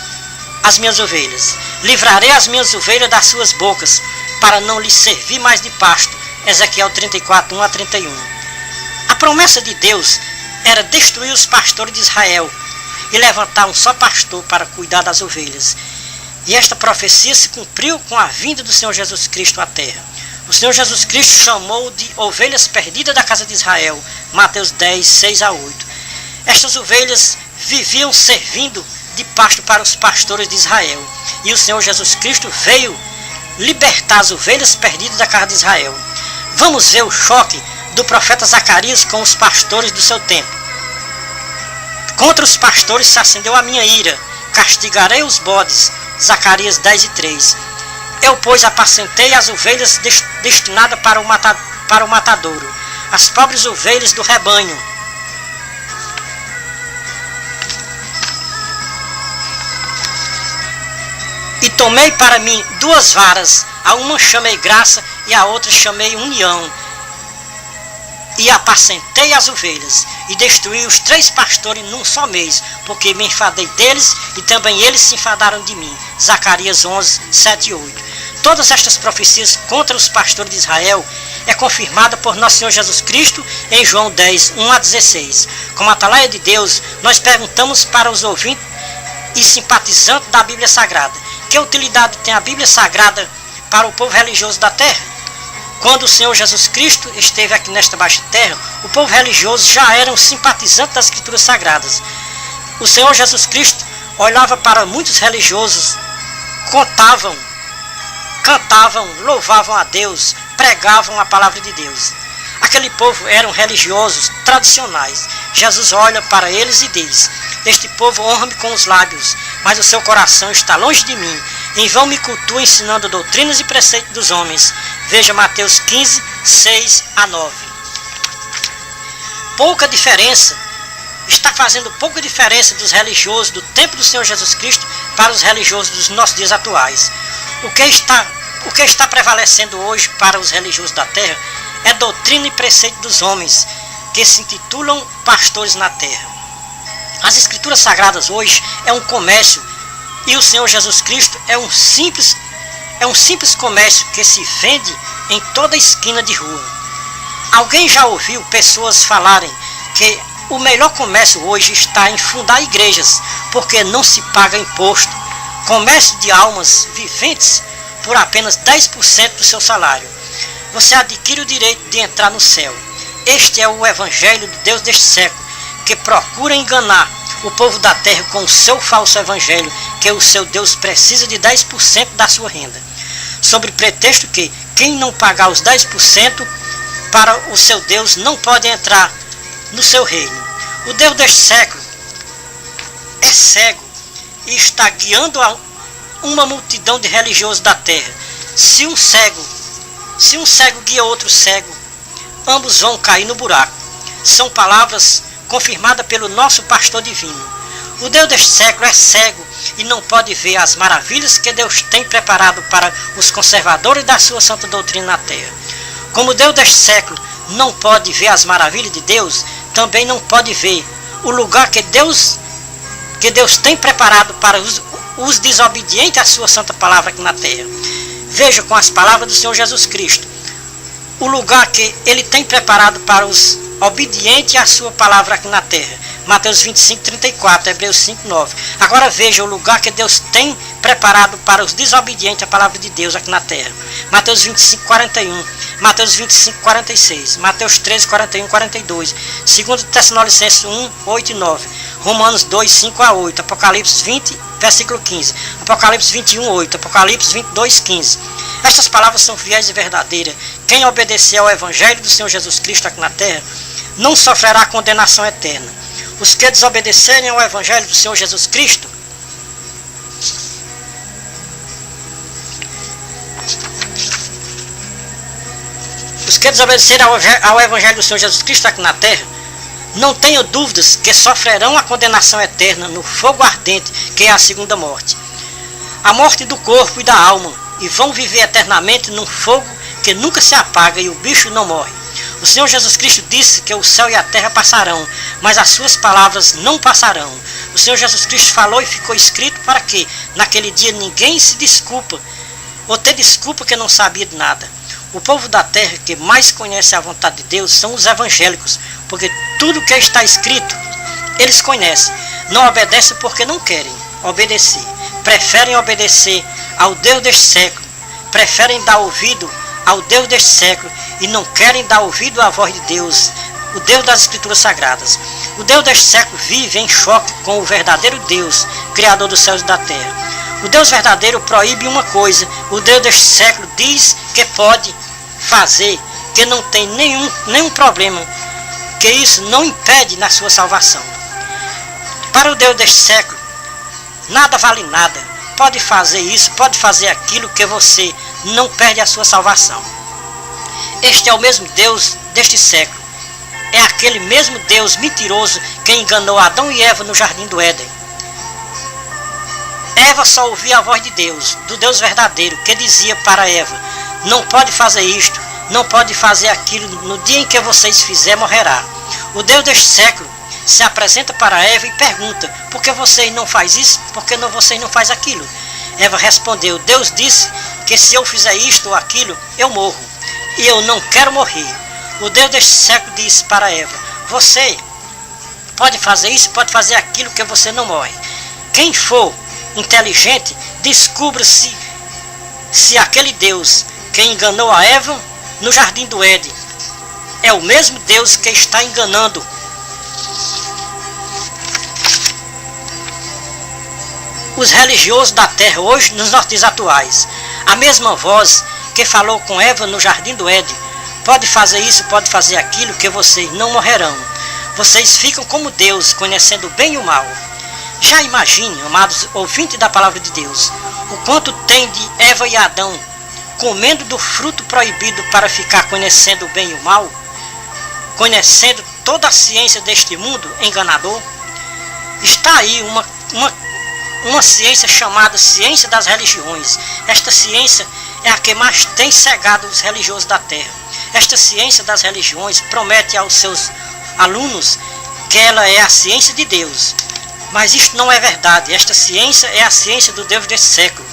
Speaker 1: as minhas ovelhas. Livrarei as minhas ovelhas das suas bocas, para não lhes servir mais de pasto. Ezequiel 34:1-31. A promessa de Deus era destruir os pastores de Israel e levantar um só pastor para cuidar das ovelhas. E esta profecia se cumpriu com a vinda do Senhor Jesus Cristo à terra. O Senhor Jesus Cristo chamou de ovelhas perdidas da casa de Israel. Mateus 10, 6 a 8. Estas ovelhas viviam servindo de pasto para os pastores de Israel. E o Senhor Jesus Cristo veio libertar as ovelhas perdidas da casa de Israel. Vamos ver o choque do profeta Zacarias com os pastores do seu tempo. Contra os pastores se acendeu a minha ira, castigarei os bodes. Zacarias 10 e 3. Eu, pois, apacentei as ovelhas destinadas para o matadouro, as pobres ovelhas do rebanho. E tomei para mim 2 varas, a uma chamei graça e a outra chamei união. E apacentei as ovelhas, e destruí os 3 pastores num só mês, porque me enfadei deles, e também eles se enfadaram de mim. Zacarias 11, 7 e 8. Todas estas profecias contra os pastores de Israel é confirmada por nosso Senhor Jesus Cristo em João 10, 1 a 16. Como atalaia de Deus, nós perguntamos para os ouvintes e simpatizantes da Bíblia Sagrada: que utilidade tem a Bíblia Sagrada para o povo religioso da terra? Quando o Senhor Jesus Cristo esteve aqui nesta baixa terra, o povo religioso já era um simpatizante das Escrituras Sagradas. O Senhor Jesus Cristo olhava para muitos religiosos, cantavam, louvavam a Deus, pregavam a palavra de Deus. Aquele povo eram religiosos, tradicionais. Jesus olha para eles e diz: este povo honra-me com os lábios, mas o seu coração está longe de mim. Em vão me cultua ensinando doutrinas e preceitos dos homens. Veja Mateus 15, 6 a 9. Está fazendo pouca diferença dos religiosos do tempo do Senhor Jesus Cristo para os religiosos dos nossos dias atuais. O que está prevalecendo hoje para os religiosos da terra é doutrina e preceito dos homens, que se intitulam pastores na terra. As Escrituras Sagradas hoje é um comércio, e o Senhor Jesus Cristo é um simples comércio que se vende em toda esquina de rua. Alguém já ouviu pessoas falarem que o melhor comércio hoje está em fundar igrejas, porque não se paga imposto, comércio de almas viventes por apenas 10% do seu salário. Você adquire o direito de entrar no céu. Este é o evangelho de Deus deste século, que procura enganar o povo da terra com o seu falso evangelho, que o seu Deus precisa de 10% da sua renda, sobre pretexto que quem não pagar os 10% para o seu Deus não pode entrar no seu reino. O Deus deste século é cego e está guiando uma multidão de religiosos da terra. Se um cego guia outro cego, ambos vão cair no buraco. São palavras confirmadas pelo nosso pastor divino. O Deus deste século é cego e não pode ver as maravilhas que Deus tem preparado para os conservadores da sua santa doutrina na terra. Como o Deus deste século não pode ver as maravilhas de Deus, também não pode ver o lugar que Deus tem preparado para os desobedientes à sua santa palavra aqui na terra. Veja com as palavras do Senhor Jesus Cristo o lugar que Ele tem preparado para os obedientes à sua palavra aqui na terra. Mateus 25, 34, Hebreus 5, 9. Agora veja o lugar que Deus tem preparado para os desobedientes à palavra de Deus aqui na terra. Mateus 25, 41, Mateus 25, 46, Mateus 13, 41, 42, 2 Tessalonicenses 1, 8 e 9, Romanos 2, 5 a 8, Apocalipse 20, versículo 15, Apocalipse 21, 8, Apocalipse 22, 15. Estas palavras são fiéis e verdadeiras. Quem obedecer ao Evangelho do Senhor Jesus Cristo aqui na terra não sofrerá condenação eterna. Os que desobedecerem ao Evangelho do Senhor Jesus Cristo ao Evangelho do Senhor Jesus Cristo aqui na terra, não tenho dúvidas que sofrerão a condenação eterna no fogo ardente, que é a segunda morte. A morte do corpo e da alma, e vão viver eternamente num fogo que nunca se apaga e o bicho não morre. O Senhor Jesus Cristo disse que o céu e a terra passarão, mas as suas palavras não passarão. O Senhor Jesus Cristo falou e ficou escrito para que naquele dia ninguém se desculpa, ou ter desculpa que não sabia de nada. O povo da terra que mais conhece a vontade de Deus são os evangélicos, porque tudo que está escrito eles conhecem. Não obedecem porque não querem obedecer. Preferem obedecer ao Deus deste século. Preferem dar ouvido ao Deus deste século e não querem dar ouvido à voz de Deus, o Deus das Escrituras Sagradas. O Deus deste século vive em choque com o verdadeiro Deus, Criador dos céus e da terra. O Deus verdadeiro proíbe uma coisa, o Deus deste século diz que pode fazer, que não tem nenhum problema, que isso não impede na sua salvação. Para o Deus deste século, nada vale nada. Pode fazer isso, pode fazer aquilo, que você não perde a sua salvação. Este é o mesmo Deus deste século. É aquele mesmo Deus mentiroso que enganou Adão e Eva no jardim do Éden. Eva só ouvia a voz de Deus, do Deus verdadeiro, que dizia para Eva: não pode fazer isto, não pode fazer aquilo, no dia em que vocês fizerem morrerá. O Deus deste século se apresenta para Eva e pergunta: por que vocês não fazem isso? Por que vocês não fazem aquilo? Eva respondeu: Deus disse que se eu fizer isto ou aquilo, eu morro, e eu não quero morrer. O Deus deste século disse para Eva: você pode fazer isso, pode fazer aquilo, que você não morre. Quem for inteligente, descubra se aquele Deus que enganou a Eva no jardim do Éden é o mesmo Deus que está enganando os religiosos da terra hoje nos nossos dias atuais. A mesma voz que falou com Eva no jardim do Éden: pode fazer isso, pode fazer aquilo, que vocês não morrerão. Vocês ficam como Deus, conhecendo o bem e o mal. Já imagine, amados ouvintes da palavra de Deus, o quanto tem de Eva e Adão comendo do fruto proibido para ficar conhecendo o bem e o mal, conhecendo toda a ciência deste mundo enganador. Está aí uma ciência chamada ciência das religiões. Esta ciência é a que mais tem cegado os religiosos da terra. Esta ciência das religiões promete aos seus alunos que ela é a ciência de Deus. Mas isto não é verdade. Esta ciência é a ciência do Deus deste século.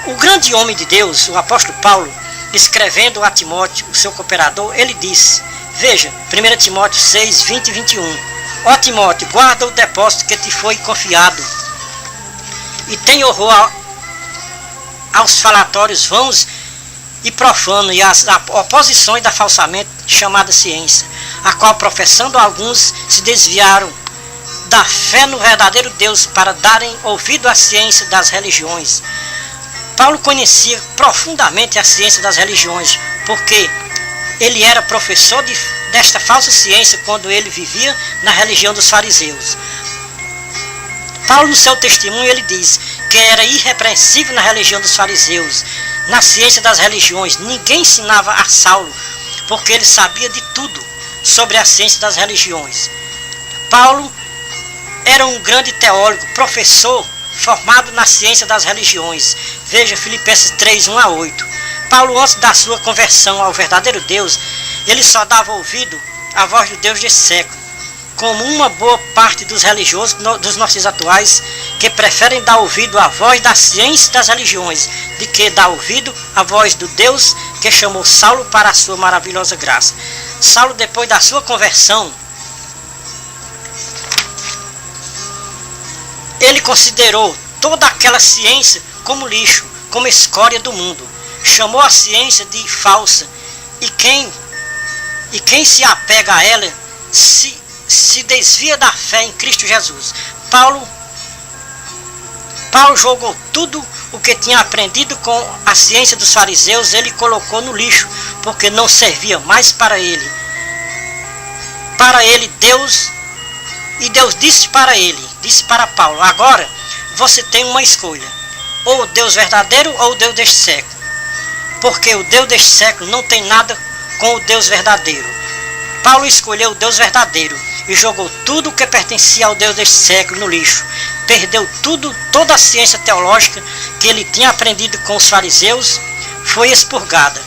Speaker 1: O grande homem de Deus, o apóstolo Paulo, escrevendo a Timóteo, o seu cooperador, ele disse, veja, 1 Timóteo 6, 20 e 21, ó Timóteo, guarda o depósito que te foi confiado, e tem horror aos falatórios vãos e profanos, e às oposições da falsamente chamada ciência, a qual professando alguns se desviaram da fé no verdadeiro Deus para darem ouvido à ciência das religiões. Paulo conhecia profundamente a ciência das religiões, porque ele era professor desta falsa ciência quando ele vivia na religião dos fariseus. Paulo, no seu testemunho, ele diz que era irrepreensível na religião dos fariseus, na ciência das religiões. Ninguém ensinava a Saulo, porque ele sabia de tudo sobre a ciência das religiões. Paulo era um grande teólogo, professor, formado na ciência das religiões. Veja Filipenses 3, 1 a 8. Paulo, antes da sua conversão ao verdadeiro Deus, ele só dava ouvido à voz do Deus desse século, como uma boa parte dos religiosos dos nossos dias atuais, que preferem dar ouvido à voz da ciência das religiões, de que dar ouvido à voz do Deus que chamou Saulo para a sua maravilhosa graça. Saulo, depois da sua conversão, ele considerou toda aquela ciência como lixo, como escória do mundo. Chamou a ciência de falsa. E quem se apega a ela se desvia da fé em Cristo Jesus. Paulo jogou tudo o que tinha aprendido com a ciência dos fariseus, ele colocou no lixo, porque não servia mais para ele. Para ele, Deus... E Deus disse para Paulo, agora você tem uma escolha, ou o Deus verdadeiro ou o Deus deste século, porque o Deus deste século não tem nada com o Deus verdadeiro. Paulo escolheu o Deus verdadeiro e jogou tudo o que pertencia ao Deus deste século no lixo. Perdeu toda a ciência teológica que ele tinha aprendido com os fariseus, foi expurgada.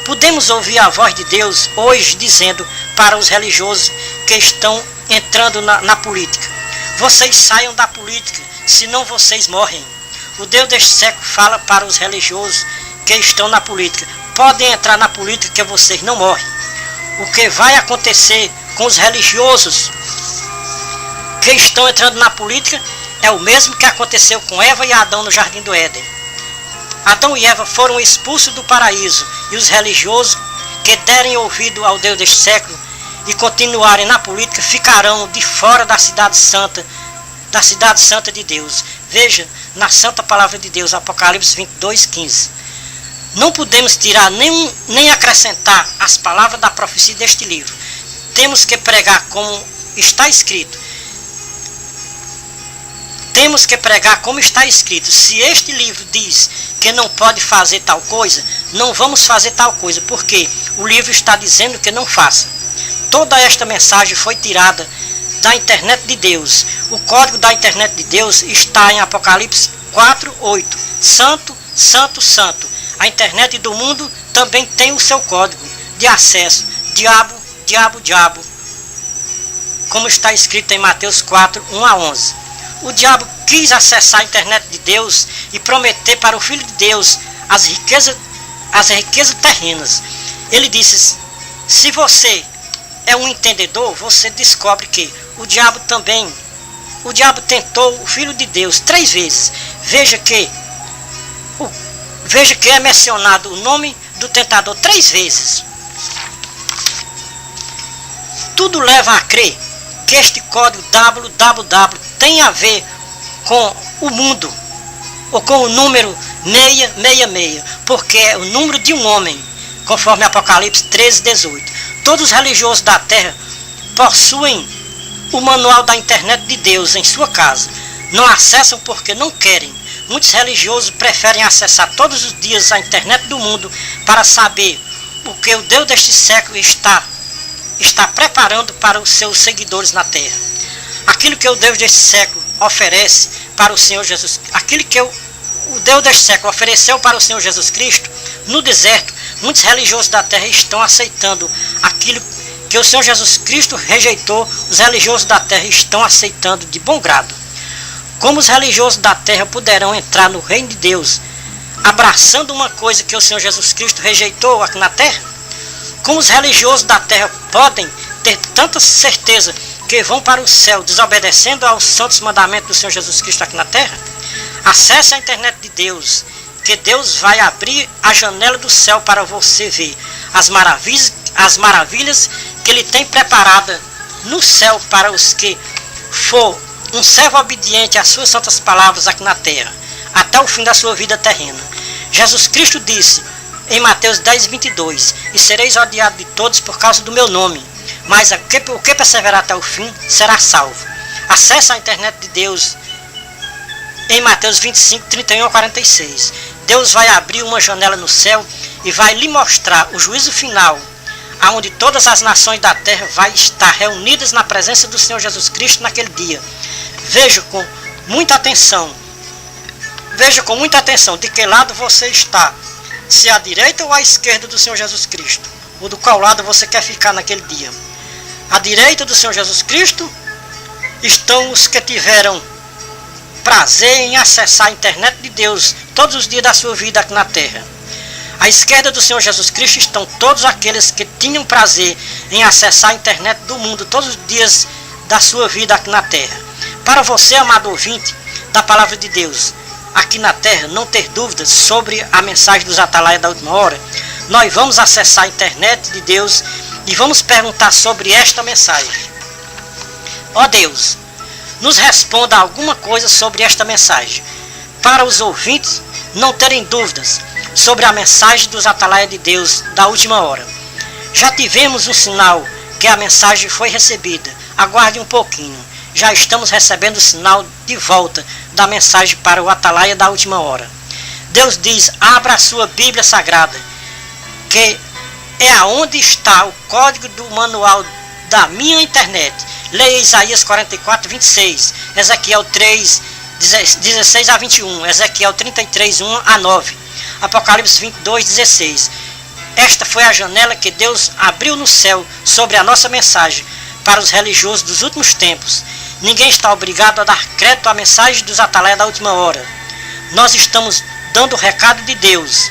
Speaker 1: Podemos ouvir a voz de Deus hoje dizendo para os religiosos que estão entrando na política: vocês saiam da política, senão vocês morrem. O Deus deste século fala para os religiosos que estão na política: podem entrar na política que vocês não morrem. O que vai acontecer com os religiosos que estão entrando na política é o mesmo que aconteceu com Eva e Adão no jardim do Éden. Adão e Eva foram expulsos do paraíso, e os religiosos que derem ouvido ao Deus deste século e continuarem na política ficarão de fora da cidade santa de Deus. Veja na santa palavra de Deus, Apocalipse 22:15. Não podemos tirar nem acrescentar as palavras da profecia deste livro. Temos que pregar como está escrito. Temos que pregar como está escrito. Se este livro diz que não pode fazer tal coisa, não vamos fazer tal coisa, porque o livro está dizendo que não faça. Toda esta mensagem foi tirada da internet de Deus. O código da internet de Deus está em Apocalipse 4:8. Santo, santo, santo. A internet do mundo também tem o seu código de acesso. Diabo, diabo, diabo. Como está escrito em Mateus 4:1-11. O diabo quis acessar a internet de Deus e prometer para o Filho de Deus as riquezas terrenas. Ele disse: se você é um entendedor, você descobre que o diabo tentou o Filho de Deus 3 vezes. Veja que é mencionado o nome do tentador 3 vezes. Tudo leva a crer que este código www tem a ver com o mundo, ou com o número 666, porque é o número de um homem, conforme Apocalipse 13:18. Todos os religiosos da terra possuem o manual da internet de Deus em sua casa. Não acessam porque não querem. Muitos religiosos preferem acessar todos os dias a internet do mundo para saber o que o Deus deste século está preparando para os seus seguidores na terra. Aquilo que o Deus deste século oferece para o Senhor Jesus, aquilo que o Deus deste século ofereceu para o Senhor Jesus Cristo no deserto, muitos religiosos da terra estão aceitando aquilo que o Senhor Jesus Cristo rejeitou. Os religiosos da terra estão aceitando de bom grado. Como os religiosos da terra poderão entrar no reino de Deus abraçando uma coisa que o Senhor Jesus Cristo rejeitou aqui na terra? Como os religiosos da terra podem ter tanta certeza que vão para o céu desobedecendo aos santos mandamentos do Senhor Jesus Cristo aqui na terra? Acesse a internet de Deus, que Deus vai abrir a janela do céu para você ver as maravilhas que Ele tem preparada no céu para os que for um servo obediente às suas santas palavras aqui na terra, até o fim da sua vida terrena. Jesus Cristo disse em Mateus 10:22, e sereis odiados de todos por causa do meu nome, mas o que perseverar até o fim será salvo. Acesse a internet de Deus em Mateus 25:31-46. Deus vai abrir uma janela no céu e vai lhe mostrar o juízo final, aonde todas as nações da terra vai estar reunidas na presença do Senhor Jesus Cristo naquele dia. Veja com muita atenção de que lado você está, se à direita ou à esquerda do Senhor Jesus Cristo, ou do qual lado você quer ficar naquele dia. À direita do Senhor Jesus Cristo estão os que tiveram prazer em acessar a internet de Deus todos os dias da sua vida aqui na terra. À esquerda do Senhor Jesus Cristo estão todos aqueles que tinham prazer em acessar a internet do mundo todos os dias da sua vida aqui na terra. Para você, amado ouvinte da palavra de Deus, aqui na terra, não ter dúvidas sobre a mensagem dos Atalaias da Última Hora, nós vamos acessar a internet de Deus e vamos perguntar sobre esta mensagem. Ó Deus, nos responda alguma coisa sobre esta mensagem, para os ouvintes não terem dúvidas sobre a mensagem dos Atalaias de Deus da última hora. Já tivemos um sinal que a mensagem foi recebida. Aguarde um pouquinho. Já estamos recebendo o sinal de volta da mensagem para o Atalaia da última hora. Deus diz: abra a sua Bíblia Sagrada, que é aonde está o código do manual da minha internet. Leia Isaías 44:26, Ezequiel 3:16-21, Ezequiel 33:1-9, Apocalipse 22:16. Esta foi a janela que Deus abriu no céu sobre a nossa mensagem para os religiosos dos últimos tempos. Ninguém está obrigado a dar crédito à mensagem dos Atalaias da última hora. Nós estamos dando o recado de Deus,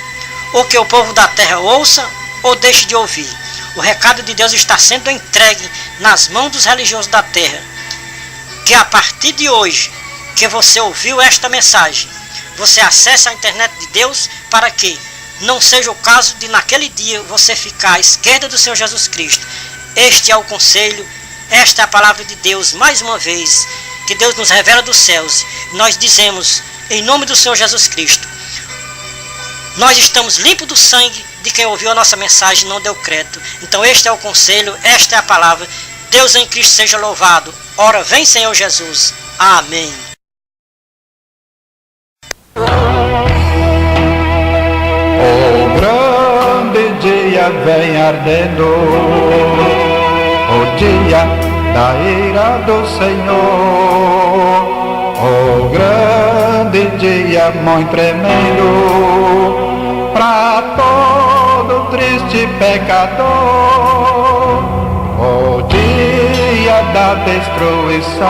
Speaker 1: ou que o povo da terra ouça ou deixe de ouvir. O recado de Deus está sendo entregue nas mãos dos religiosos da terra, que a partir de hoje que você ouviu esta mensagem, você acesse a internet de Deus para que não seja o caso de naquele dia você ficar à esquerda do Senhor Jesus Cristo. Este é o conselho, esta é a palavra de Deus, mais uma vez, que Deus nos revela dos céus. Nós dizemos, em nome do Senhor Jesus Cristo, nós estamos limpos do sangue de quem ouviu a nossa mensagem e não deu crédito. Então este é o conselho, esta é a palavra. Deus em Cristo seja louvado. Ora, vem Senhor Jesus. Amém.
Speaker 2: O grande dia vem ardendo, o dia da ira do Senhor. O grande dia muito tremendo para todo triste pecador. O dia da destruição,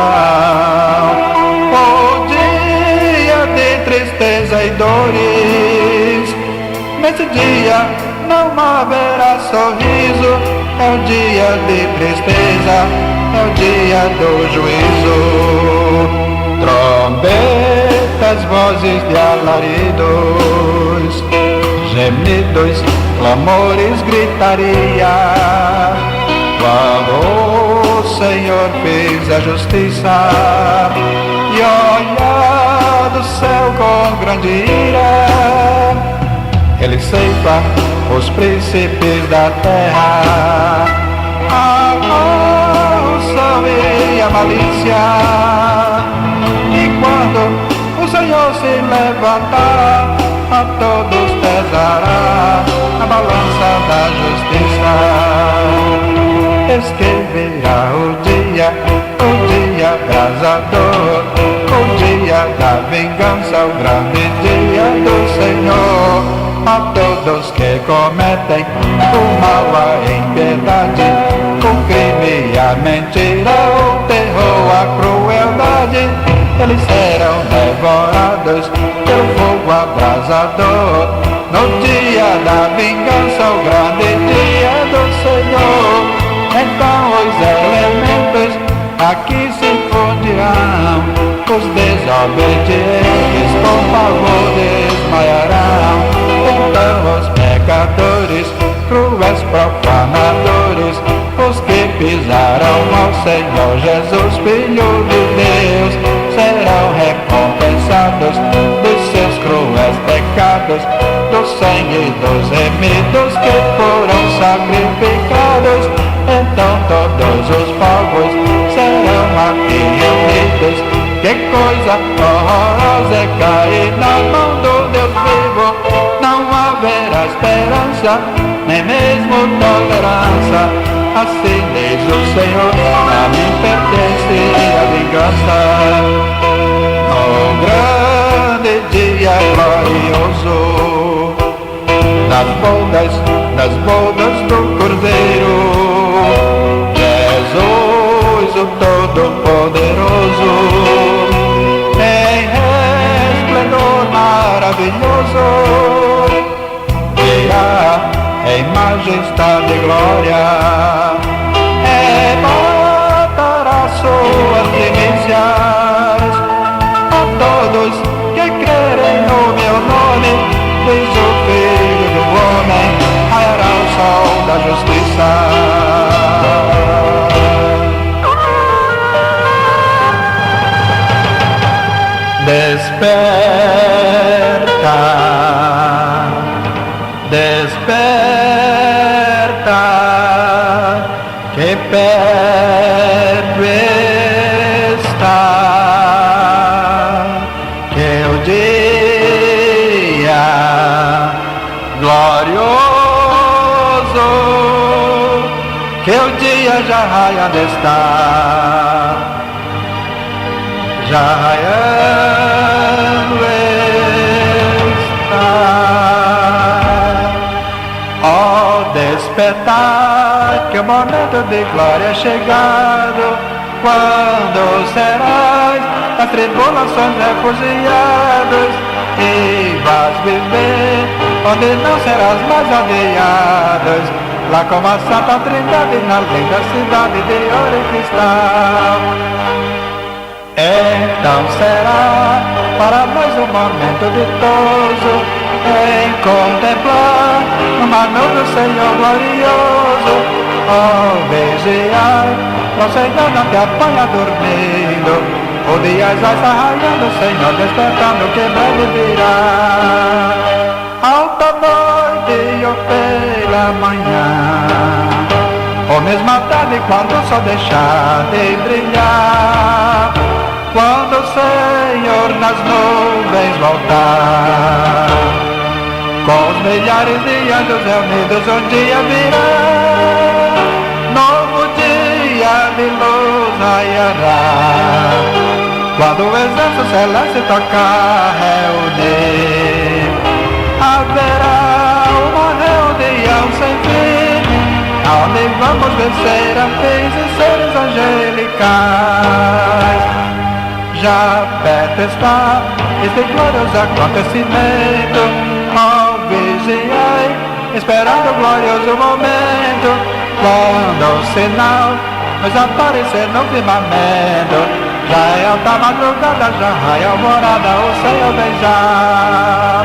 Speaker 2: o dia de tristeza e dores. Nesse dia não haverá sorriso, é o dia de tristeza, é o dia do juízo. Trombetas, vozes de alaridos, gemidos, clamores, gritaria. Quando o Senhor fez a justiça e olha do céu com grande ira, Ele ceifa os príncipes da terra, a corrupção e a malícia. E quando o Senhor se levantar, a todos pesará a balança da justiça. Eis que virá o dia abrasador, o dia da vingança, o grande dia do Senhor. A todos que cometem o mal, a impiedade, o crime, a mentira, o terror, a crueldade, eles serão devorados pelo fogo abrasador. No dia da vingança, o grande dia do Senhor. Então os elementos aqui se fundirão, os desobedientes com pavor desmaiarão. Então os pecadores, cruéis profanadores, os que pisaram ao Senhor Jesus, Filho de Deus, serão recompensados dos seus cruéis pecados, do sangue dos remidos que foram sacrificados. Então todos os povos serão aqui reunidos. Que coisa horrorosa é cair na mão do Deus vivo. Não haverá esperança, nem mesmo tolerância. Assim diz o Senhor, a mim pertence a vingança. No grande dia glorioso das bodas do Cordeiro, Jesus, o Todo-Poderoso, em resplendor maravilhoso, virá em majestade e glória, matará suas primícias a todos que crerem no meu nome. Diz o Filho do Homem, raiará o sol da justiça. Desperta, desperta, que perto está, que o dia glorioso, que o dia já raiando está, já raiando está. Ó despertar, que o momento de glória é chegado, quando serás das tribulações refugiados e vais viver onde não serás mais odiados, lá como a Santa Trindade na linda cidade de ouro e cristal. Então será para nós um momento ditoso em contemplar uma nuvem do Senhor glorioso. Oh, vigiai, o Senhor não te apanha dormindo. O dia já está raiando, o Senhor despertando que breve virá. Alta noite ou pela manhã, ou mesmo à tarde quando o sol deixar de brilhar, quando o Senhor nas nuvens voltar, com os milhares de anjos reunidos um dia virá, novo dia de luz raiará, quando o exército celeste tocar reunir, haverá uma reunião sem fim, onde vamos vencer anjos e seres angelicais. Já perto está este glorioso acontecimento. Oh, vigiai, esperando o glorioso momento, quando o sinal nos aparecer no firmamento. Já é alta madrugada, já raia a alvorada, o Senhor vem já.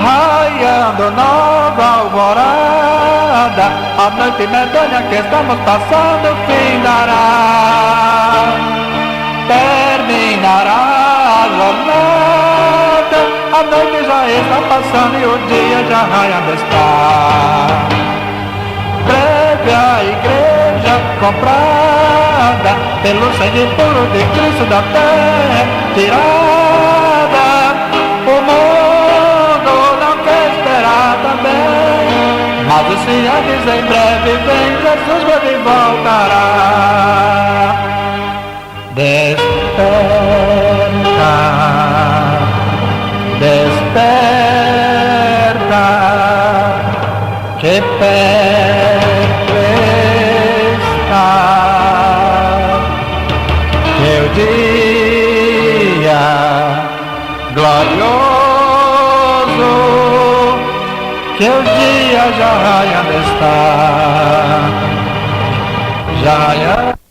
Speaker 2: Raiando nova alvorada, a noite medonha que estamos passando findará. Terminará a jornada, a noite já está passando e o dia já raiando está. Breve a igreja comprada, pelo sangue puro de Cristo da terra tirada. O mundo não quer esperar também, mas o Senhor diz em breve vem, Jesus breve voltará. Desperta, desperta, que perto está, que o dia glorioso, que o dia já raiando está, já raiando.